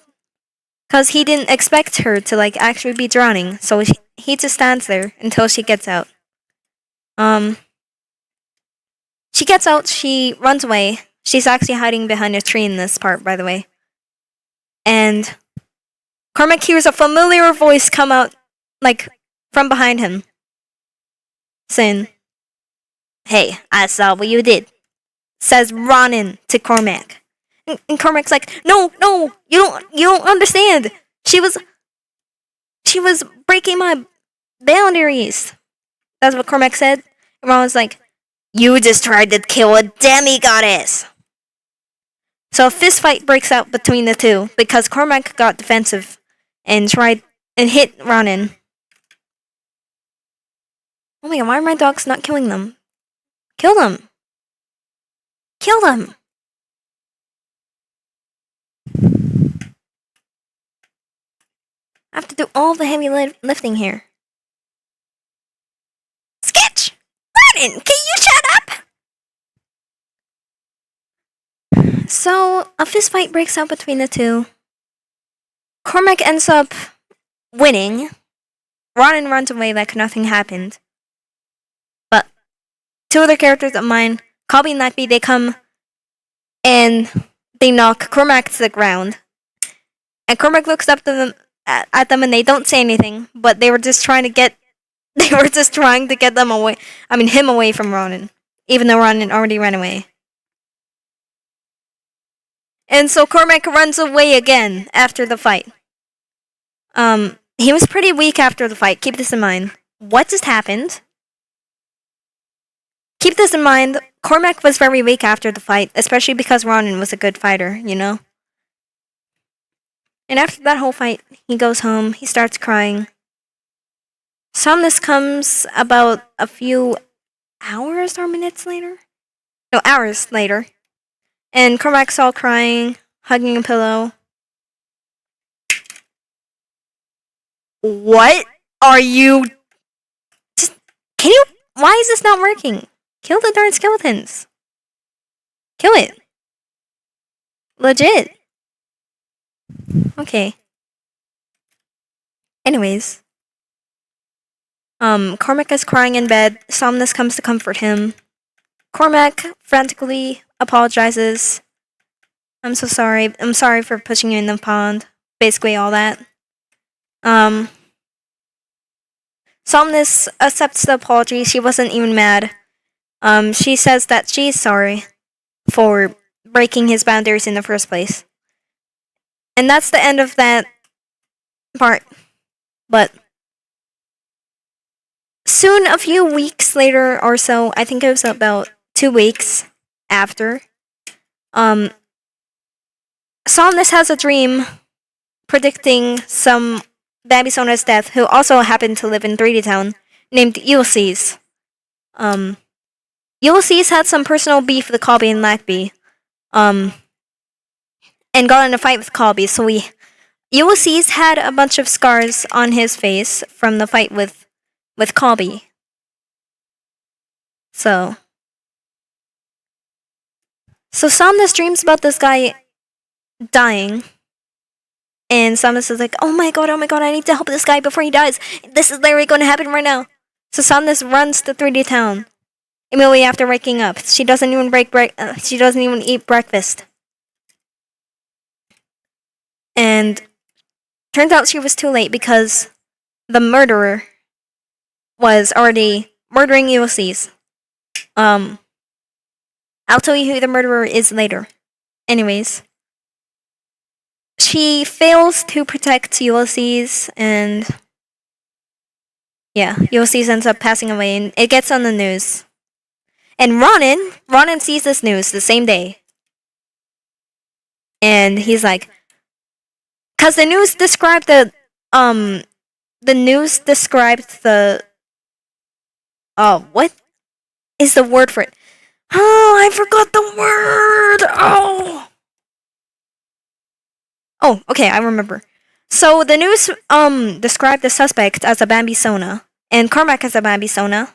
Because he didn't expect her to like actually be drowning, so he just stands there until she gets out. She gets out, she runs away. She's actually hiding behind a tree in this part, by the way. And Cormac hears a familiar voice come out, like, from behind him, saying, hey, I saw what you did, says Ronan to Cormac. And Cormac's like, no, you don't understand. She was breaking my boundaries. That's what Cormac said. And Ronan's like, you just tried to kill a demigoddess. So a fist fight breaks out between the two because Cormac got defensive and tried and hit Ronan. Oh my god, why are my dogs not killing them? Kill them! Kill them! I have to do all the heavy lifting here. Sketch! Ronan, can you shut up? So, a fist fight breaks out between the two. Cormac ends up winning. Ronan runs away like nothing happened. But two other characters of mine, Colby and Nightbee, they come and they knock Cormac to the ground. And Cormac looks up to them at them and they don't say anything, but they were just trying to get They were just trying to get them away. I mean, him away from Ronan, even though Ronan already ran away. And so Cormac runs away again after the fight. He was pretty weak after the fight. Keep this in mind. What just happened? Keep this in mind. Cormac was very weak after the fight, especially because Ronan was a good fighter, you know? And after that whole fight, he goes home, he starts crying. Somnus comes about a few hours or minutes later? No, hours later. And Cormac's all crying, hugging a pillow. What are you... Just, can you... Why is this not working? Kill the darn skeletons. Kill it. Legit. Okay. Anyways. Cormac is crying in bed. Somnus comes to comfort him. Cormac frantically apologizes. I'm so sorry. I'm sorry for pushing you in the pond. Basically all that. Somnus accepts the apology. She wasn't even mad. She says that she's sorry for breaking his boundaries in the first place. And that's the end of that part. But soon, a few weeks later or so, I think it was about 2 weeks after, Somnus has a dream predicting some Babysona's death, who also happened to live in 3D Town, named Ulysses. Ulysses had some personal beef with Colby and Lackby, and got in a fight with Colby, so Ulysses had a bunch of scars on his face from the fight with Colby. So Somnus dreams about this guy dying. And Somnus is like, oh my god, I need to help this guy before he dies. This is literally going to happen right now. So Somnus runs to 3D Town immediately after waking up. She doesn't even she doesn't even eat breakfast. And turns out she was too late because the murderer was already murdering Ulysses. I'll tell you who the murderer is later. Anyways. She fails to protect Ulysses, and yeah, Ulysses ends up passing away, and it gets on the news. And Ronan sees this news the same day, and he's like, "Cause the news described the what is the word for it? Oh, I forgot the word. Oh, okay, I remember. So the news described the suspect as a Bambisona and Cormac as a Bambisona.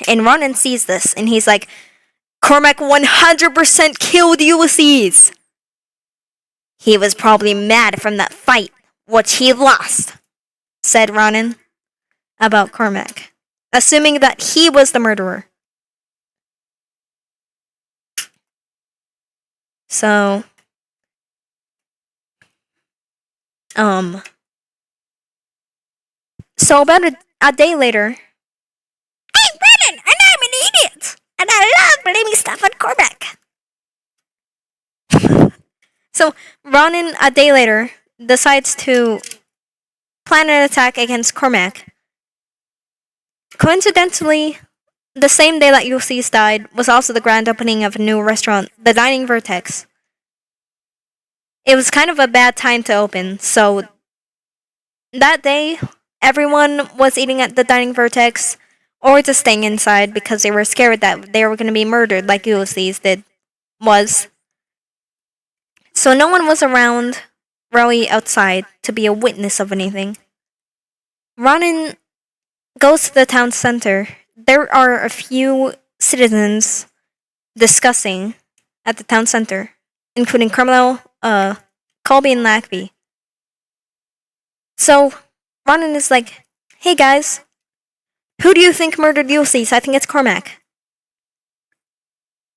And Ronan sees this and he's like, Cormac 100% killed Ulysses. He was probably mad from that fight, which he lost, said Ronan about Cormac, assuming that he was the murderer. So about a day later, hey, Brennan, and I'm an idiot, and I love blaming stuff on Cormac. So Ronan, a day later, decides to plan an attack against Cormac. Coincidentally, the same day that Ulysses died was also the grand opening of a new restaurant, the Dining Vertex. It was kind of a bad time to open, so that day, everyone was eating at the Dining Vertex or just staying inside because they were scared that they were going to be murdered like Ulysses was. So no one was around, really outside, to be a witness of anything. Ronan goes to the town center. There are a few citizens discussing at the town center, including Carmelo, Colby, and Lackby. So Ronan is like, hey guys, who do you think murdered Ulysses? I think it's Cormac.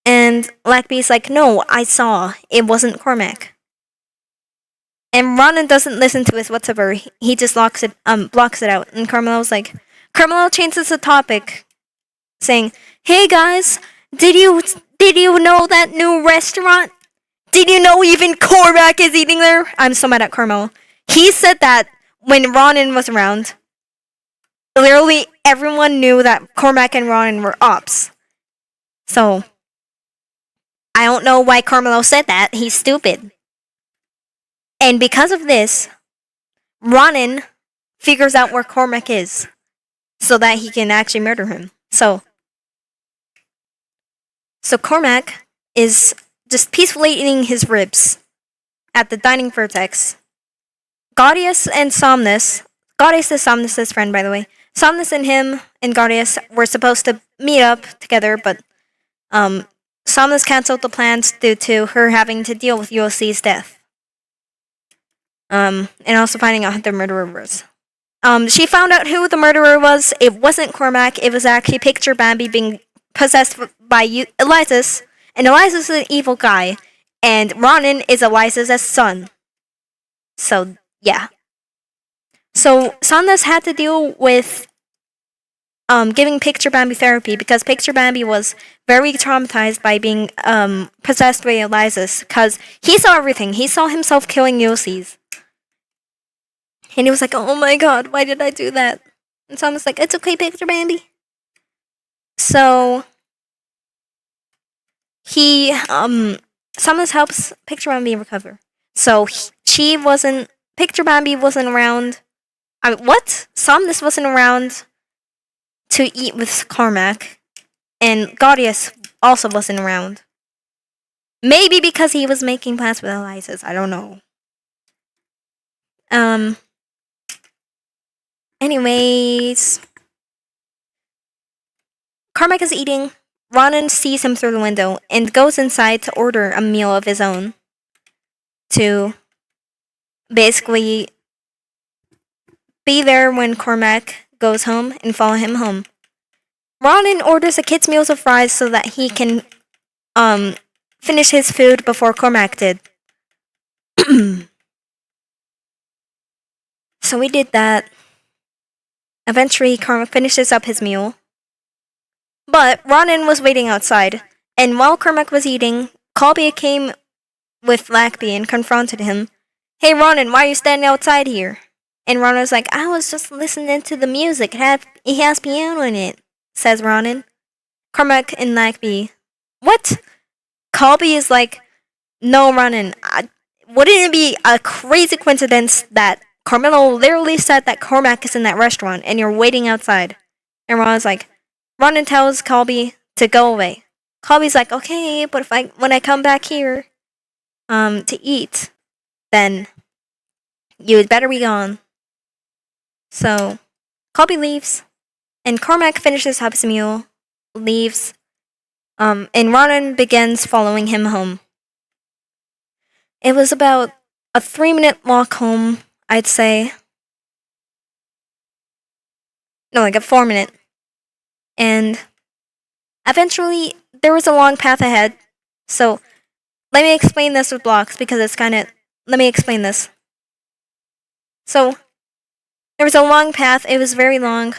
And Lackby's like, no, I saw. It wasn't Cormac. And Ronan doesn't listen to it whatsoever. He just blocks it out. And Carmelo's like, Carmelo changes the topic, saying, "Hey guys, did you know that new restaurant? Did you know even Cormac is eating there?" I'm so mad at Carmelo. He said that when Ronan was around. Literally everyone knew that Cormac and Ronan were ops. So I don't know why Carmelo said that. He's stupid. And because of this, Ronan figures out where Cormac is so that he can actually murder him. So Cormac is just peacefully eating his ribs at the dining vertex. Gaudius and Somnus, Gaudius is Somnus' friend, by the way. Somnus and him and Gaudius were supposed to meet up together, but Somnus cancelled the plans due to her having to deal with UOC's death. And also finding out who the murderer was. She found out who the murderer was. It wasn't Cormac. It was actually Picture Bambi being possessed by Elizus. And Elizus is an evil guy. And Ronan is Elizus' son. So, yeah. So, Somnus had to deal with giving Picture Bambi therapy because Picture Bambi was very traumatized by being possessed by Elizus because he saw everything. He saw himself killing Yossis. And he was like, "Oh my god, why did I do that?" And Somnus like, "It's okay, Picture Bambi." So he Somnus helps Picture Bambi recover. So Picture Bambi wasn't around. What? Somnus wasn't around to eat with Cormac, and Gaudius also wasn't around. Maybe because he was making plans with Elizus. I don't know. Anyways, Cormac is eating. Ronan sees him through the window and goes inside to order a meal of his own to basically be there when Cormac goes home and follow him home. Ronan orders a kid's meals of fries so that he can finish his food before Cormac did. So we did that. Eventually, Cormac finishes up his meal. But Ronan was waiting outside, and while Cormac was eating, Colby came with Lackby and confronted him. "Hey Ronan, why are you standing outside here?" And Ronan was like, "I was just listening to the music. It has piano in it," says Ronan. Cormac and Lackby, "What?" Colby is like, "No, Ronan, wouldn't it be a crazy coincidence that Carmelo literally said that Cormac is in that restaurant and you're waiting outside?" And Ronan's like, Ronan tells Colby to go away. Colby's like, "Okay, but when I come back here to eat, then you'd better be gone." So Colby leaves, and Cormac finishes up his meal, leaves, and Ronan begins following him home. It was about a 3-minute walk home, I'd say. No, like a 4-minute. And eventually, there was a long path ahead. So, let me explain this with blocks because it's kind of. Let me explain this. So, there was a long path. It was very long.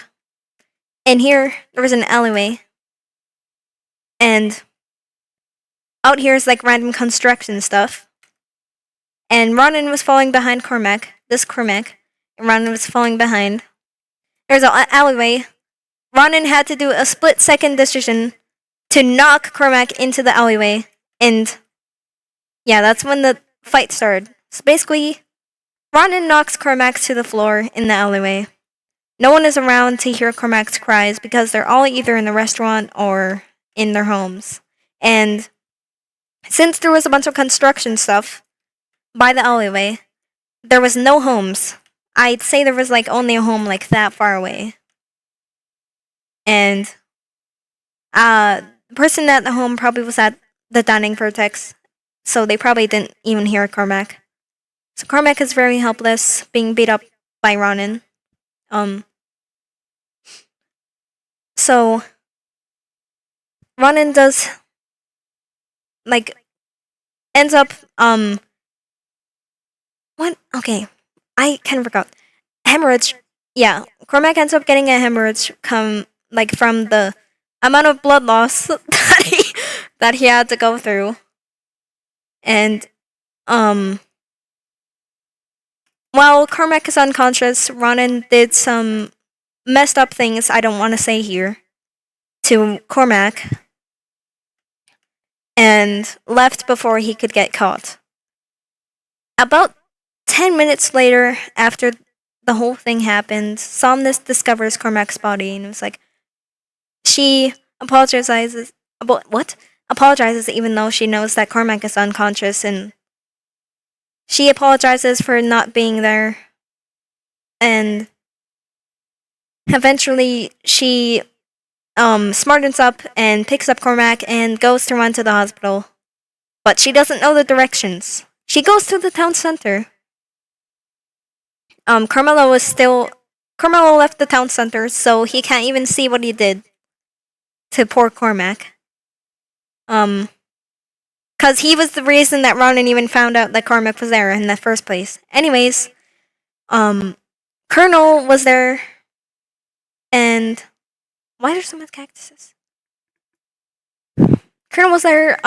And here, there was an alleyway. And out here is like random construction stuff. And Ronan was falling behind Cormac. This Cormac. And Ronan was falling behind. There's an alleyway. Ronan had to do a split-second decision to knock Cormac into the alleyway. And yeah, that's when the fight started. So basically, Ronan knocks Cormac to the floor in the alleyway. No one is around to hear Cormac's cries because they're all either in the restaurant or in their homes. And since there was a bunch of construction stuff by the alleyway, there was no homes. I'd say there was like only a home like that far away. And the person at the home probably was at the dining vertex, so they probably didn't even hear Cormac. So Cormac is very helpless, being beat up by Ronan. So Ronan does ends up what? Okay, I kind of forgot. Hemorrhage yeah, Cormac ends up getting a hemorrhage from the amount of blood loss that he had to go through. And while Cormac is unconscious, Ronan did some messed up things I don't want to say here to Cormac and left before he could get caught. About 10 minutes later, after the whole thing happened, Somnus discovers Cormac's body and was like, she apologizes. What? Apologizes even though she knows that Cormac is unconscious, and she apologizes for not being there. And eventually, she smartens up and picks up Cormac and goes to run to the hospital. But she doesn't know the directions. She goes to the town center. Carmelo left the town center, so he can't even see what he did to poor Cormac. Cause he was the reason that Ronan even found out that Cormac was there in the first place. Anyways, Colonel was there, and why are there so much cactuses? Colonel was there.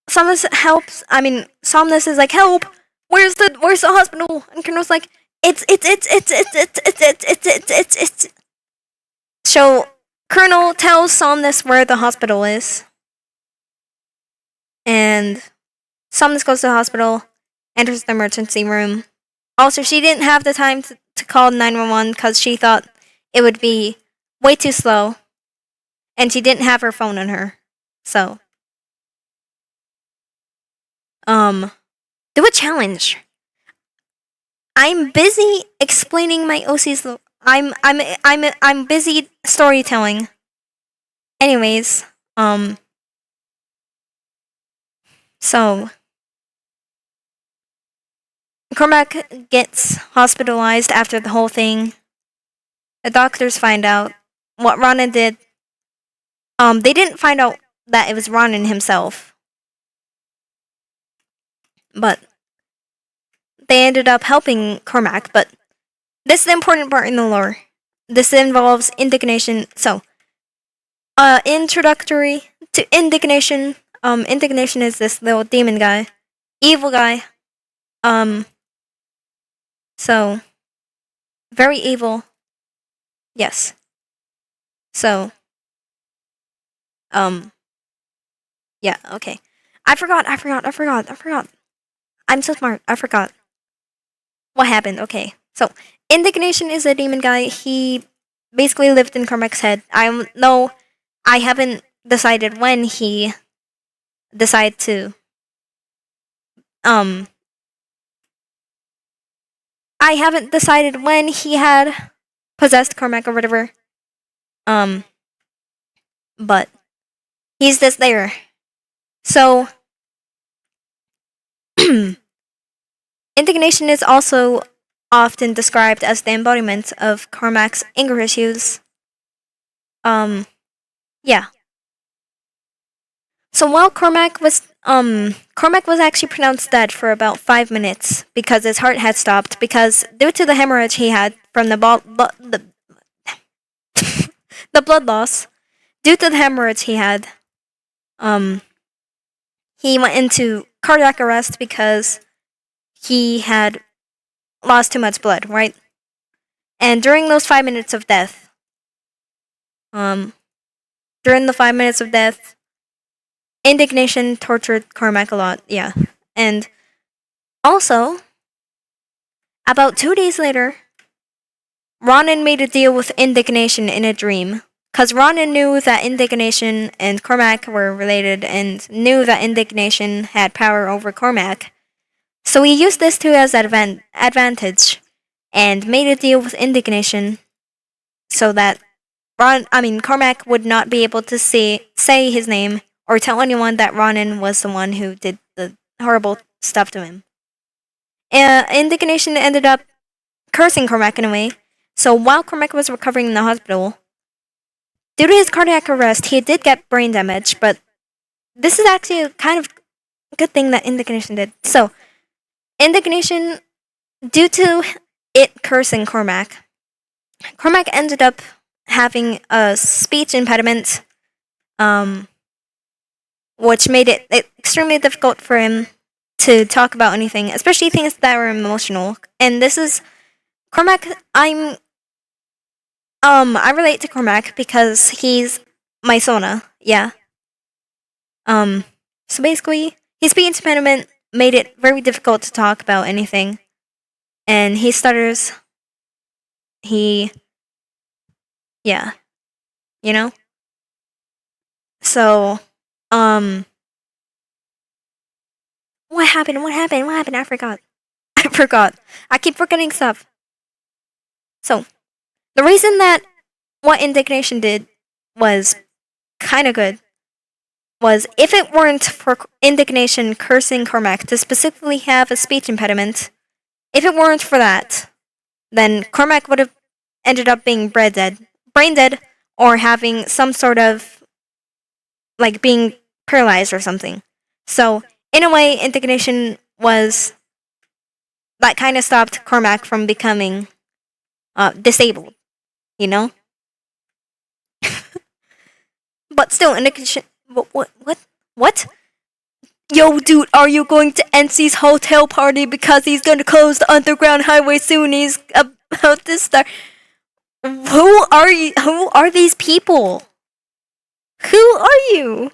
Somnus helps. Somnus is like, help! Where's the hospital? And Colonel's like, it's. So Colonel tells Somnus where the hospital is, and Somnus goes to the hospital, enters the emergency room. Also, she didn't have the time to call 911 because she thought it would be way too slow, and she didn't have her phone on her. So, do a challenge. I'm busy explaining my OC's. I'm busy storytelling. Anyways, so Cormac gets hospitalized after the whole thing. The doctors find out what Ronan did. They didn't find out that it was Ronan himself, but they ended up helping Cormac. But this is the important part in the lore. This involves indignation. So, introductory to indignation. Indignation is this little demon guy, evil guy. So very evil. Yes. So, yeah. Okay. I forgot. I'm so smart. I forgot what happened. Okay. So, indignation is a demon guy. He basically lived in Cormac's head. I haven't decided when he decided to. I haven't decided when he had possessed Cormac or whatever. But he's just there. So, indignation is also often described as the embodiment of Cormac's anger issues. Yeah. So while Cormac was actually pronounced dead for about 5 minutes because his heart had stopped because due to the hemorrhage he had from the the blood loss. Due to the hemorrhage he had, he went into cardiac arrest because he had lost too much blood, right? And during those 5 minutes of death, indignation tortured Cormac a lot, yeah. And also, about 2 days later, Ronan made a deal with indignation in a dream. Because Ronan knew that indignation and Cormac were related and knew that indignation had power over Cormac. So he used this to his advantage and made a deal with indignation so that Cormac would not be able to say his name or tell anyone that Ronan was the one who did the horrible stuff to him. Indignation ended up cursing Cormac in a way. So while Cormac was recovering in the hospital, due to his cardiac arrest, he did get brain damage, but this is actually a kind of good thing that indignation did. So, indignation, due to it cursing Cormac, Cormac ended up having a speech impediment, um, which made it extremely difficult for him to talk about anything, especially things that were emotional. And this is Cormac. I relate to Cormac because he's my Sona. Yeah. Um, so basically, his speech impediment made it very difficult to talk about anything, and he stutters. He, yeah, you know. So, um, what happened? What happened? What happened? I forgot. I forgot. I keep forgetting stuff. So, the reason that what Indignation did was kind of good was if it weren't for Indignation cursing Cormac to specifically have a speech impediment, if it weren't for that, then Cormac would have ended up being brain dead, or having some sort of like being paralyzed or something. So, in a way, Indignation was that kind of stopped Cormac from becoming disabled, you know? But still, Indignation. What? Yo, dude, are you going to NC's hotel party because he's gonna close the underground highway soon? He's about to start. Who are you? Who are these people? Who are you?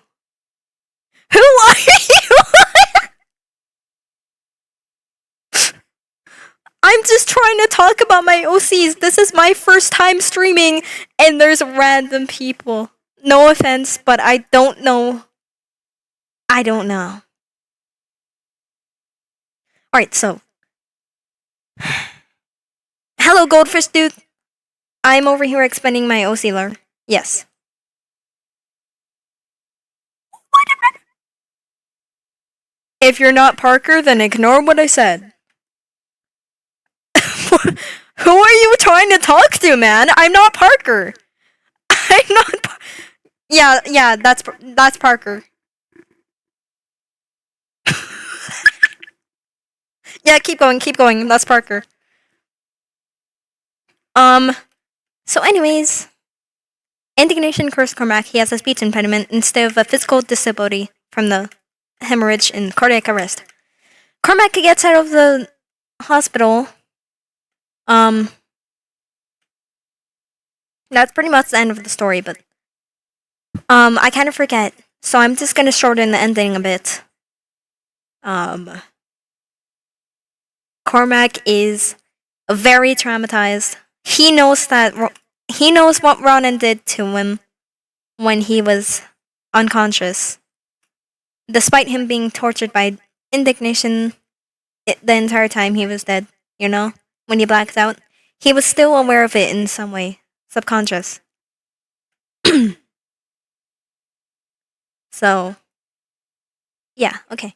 Who are you? I'm just trying to talk about my OCs. This is my first time streaming, and there's random people. No offense, but I don't know. I don't know. Alright, so. Hello, Goldfish Dude. I'm over here expanding my OC lore. Yes. If you're not Parker, then ignore what I said. Who are you trying to talk to, man? I'm not Parker. I'm not. Yeah, that's Parker. Yeah, keep going. That's Parker. So anyways, Indignation cursed Cormac. He has a speech impediment instead of a physical disability from the hemorrhage and cardiac arrest. Cormac gets out of the hospital. That's pretty much the end of the story, but I kind of forget, so I'm just gonna shorten the ending a bit. Cormac is very traumatized. He knows what Ronan did to him when he was unconscious. Despite him being tortured by Indignation the entire time he was dead, when he blacked out, he was still aware of it in some way, subconscious. So, yeah, okay.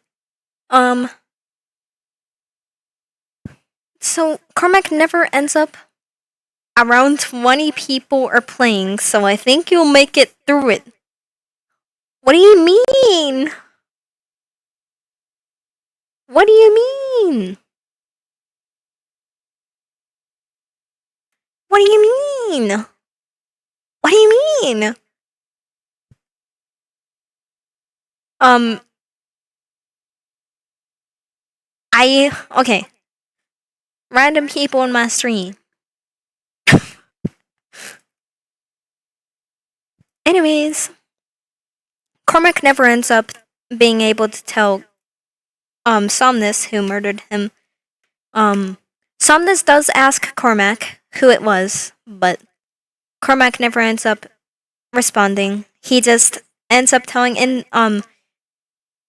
So Cormac never ends up. Around 20 people are playing, so I think you'll make it through it. What do you mean? What do you mean? What do you mean? What do you mean? Okay. Random people in my stream. Anyways, Cormac never ends up being able to tell Somnus who murdered him. Somnus does ask Cormac who it was, but Cormac never ends up responding. He just ends up telling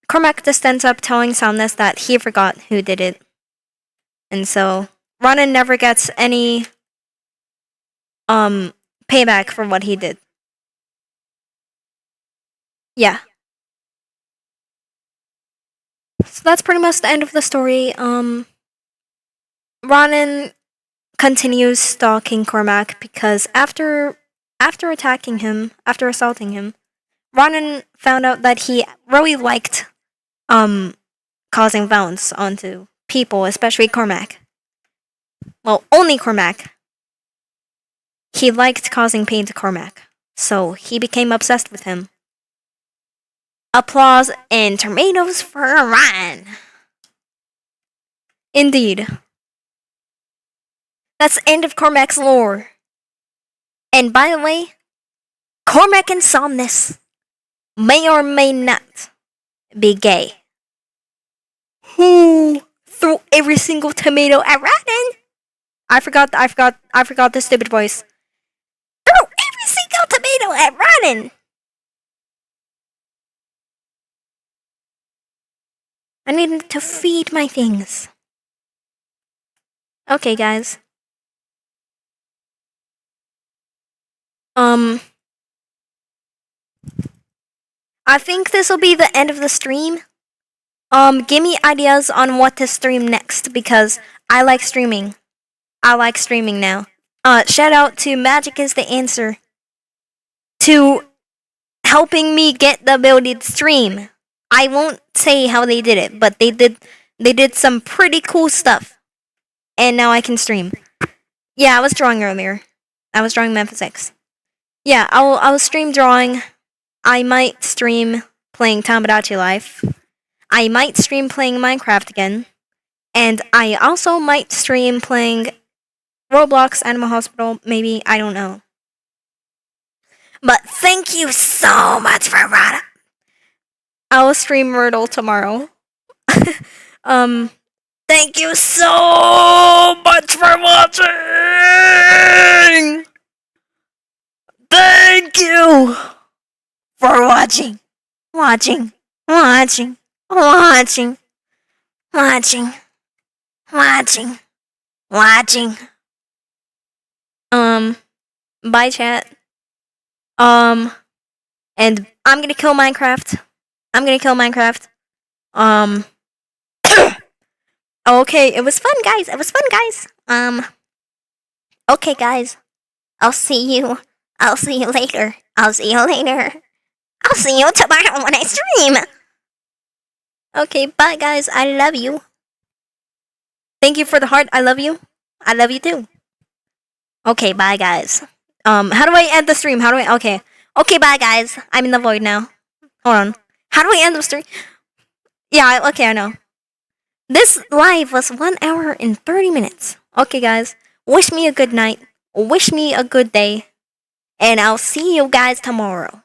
Cormac just ends up telling Somnus that he forgot who did it. And so Ronan never gets any payback for what he did. Yeah. So that's pretty much the end of the story. Ronan continues stalking Cormac because after attacking him, after assaulting him, Ronan found out that he really liked causing violence onto people, especially Cormac. Well, only Cormac. he liked causing pain to Cormac, so he became obsessed with him. Applause and tomatoes for Ryan. Indeed. That's the end of Cormac's lore. And by the way, Cormac and Somnus may or may not be gay. Who threw every single tomato at Ryan? I forgot the stupid voice. Threw every single tomato at Ryan. I need to feed my things. Okay, guys. I think this will be the end of the stream. Give me ideas on what to stream next because I like streaming. I like streaming now. Shout out to Magic is the Answer to helping me get the ability to stream. I won't say how they did it, but they did some pretty cool stuff. And now I can stream. Yeah, I was drawing earlier. I was drawing Memphis X. Yeah, I'll stream drawing. I might stream playing Tamagotchi Life. I might stream playing Minecraft again. And I also might stream playing Roblox, Animal Hospital, maybe, I don't know. But thank you so much for Rada. I'll stream Myrtle tomorrow. Thank you so much for watching! Thank you for watching. Watching. Bye chat. And I'm gonna kill Minecraft. Okay, it was fun, guys. Okay, guys. I'll see you later. I'll see you tomorrow when I stream. Okay, bye, guys. I love you. Thank you for the heart. I love you. I love you too. Okay, bye, guys. How do I end the stream? Okay, bye, guys. I'm in the void now. Hold on. How do I end the stream? Yeah, okay, I know. This live was 1 hour and 30 minutes. Okay, guys. Wish me a good night. Wish me a good day. And I'll see you guys tomorrow.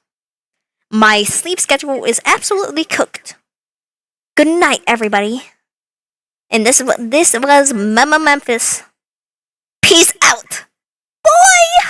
My sleep schedule is absolutely cooked. Good night, everybody. And this was Mama Memphis. Peace out. Boy!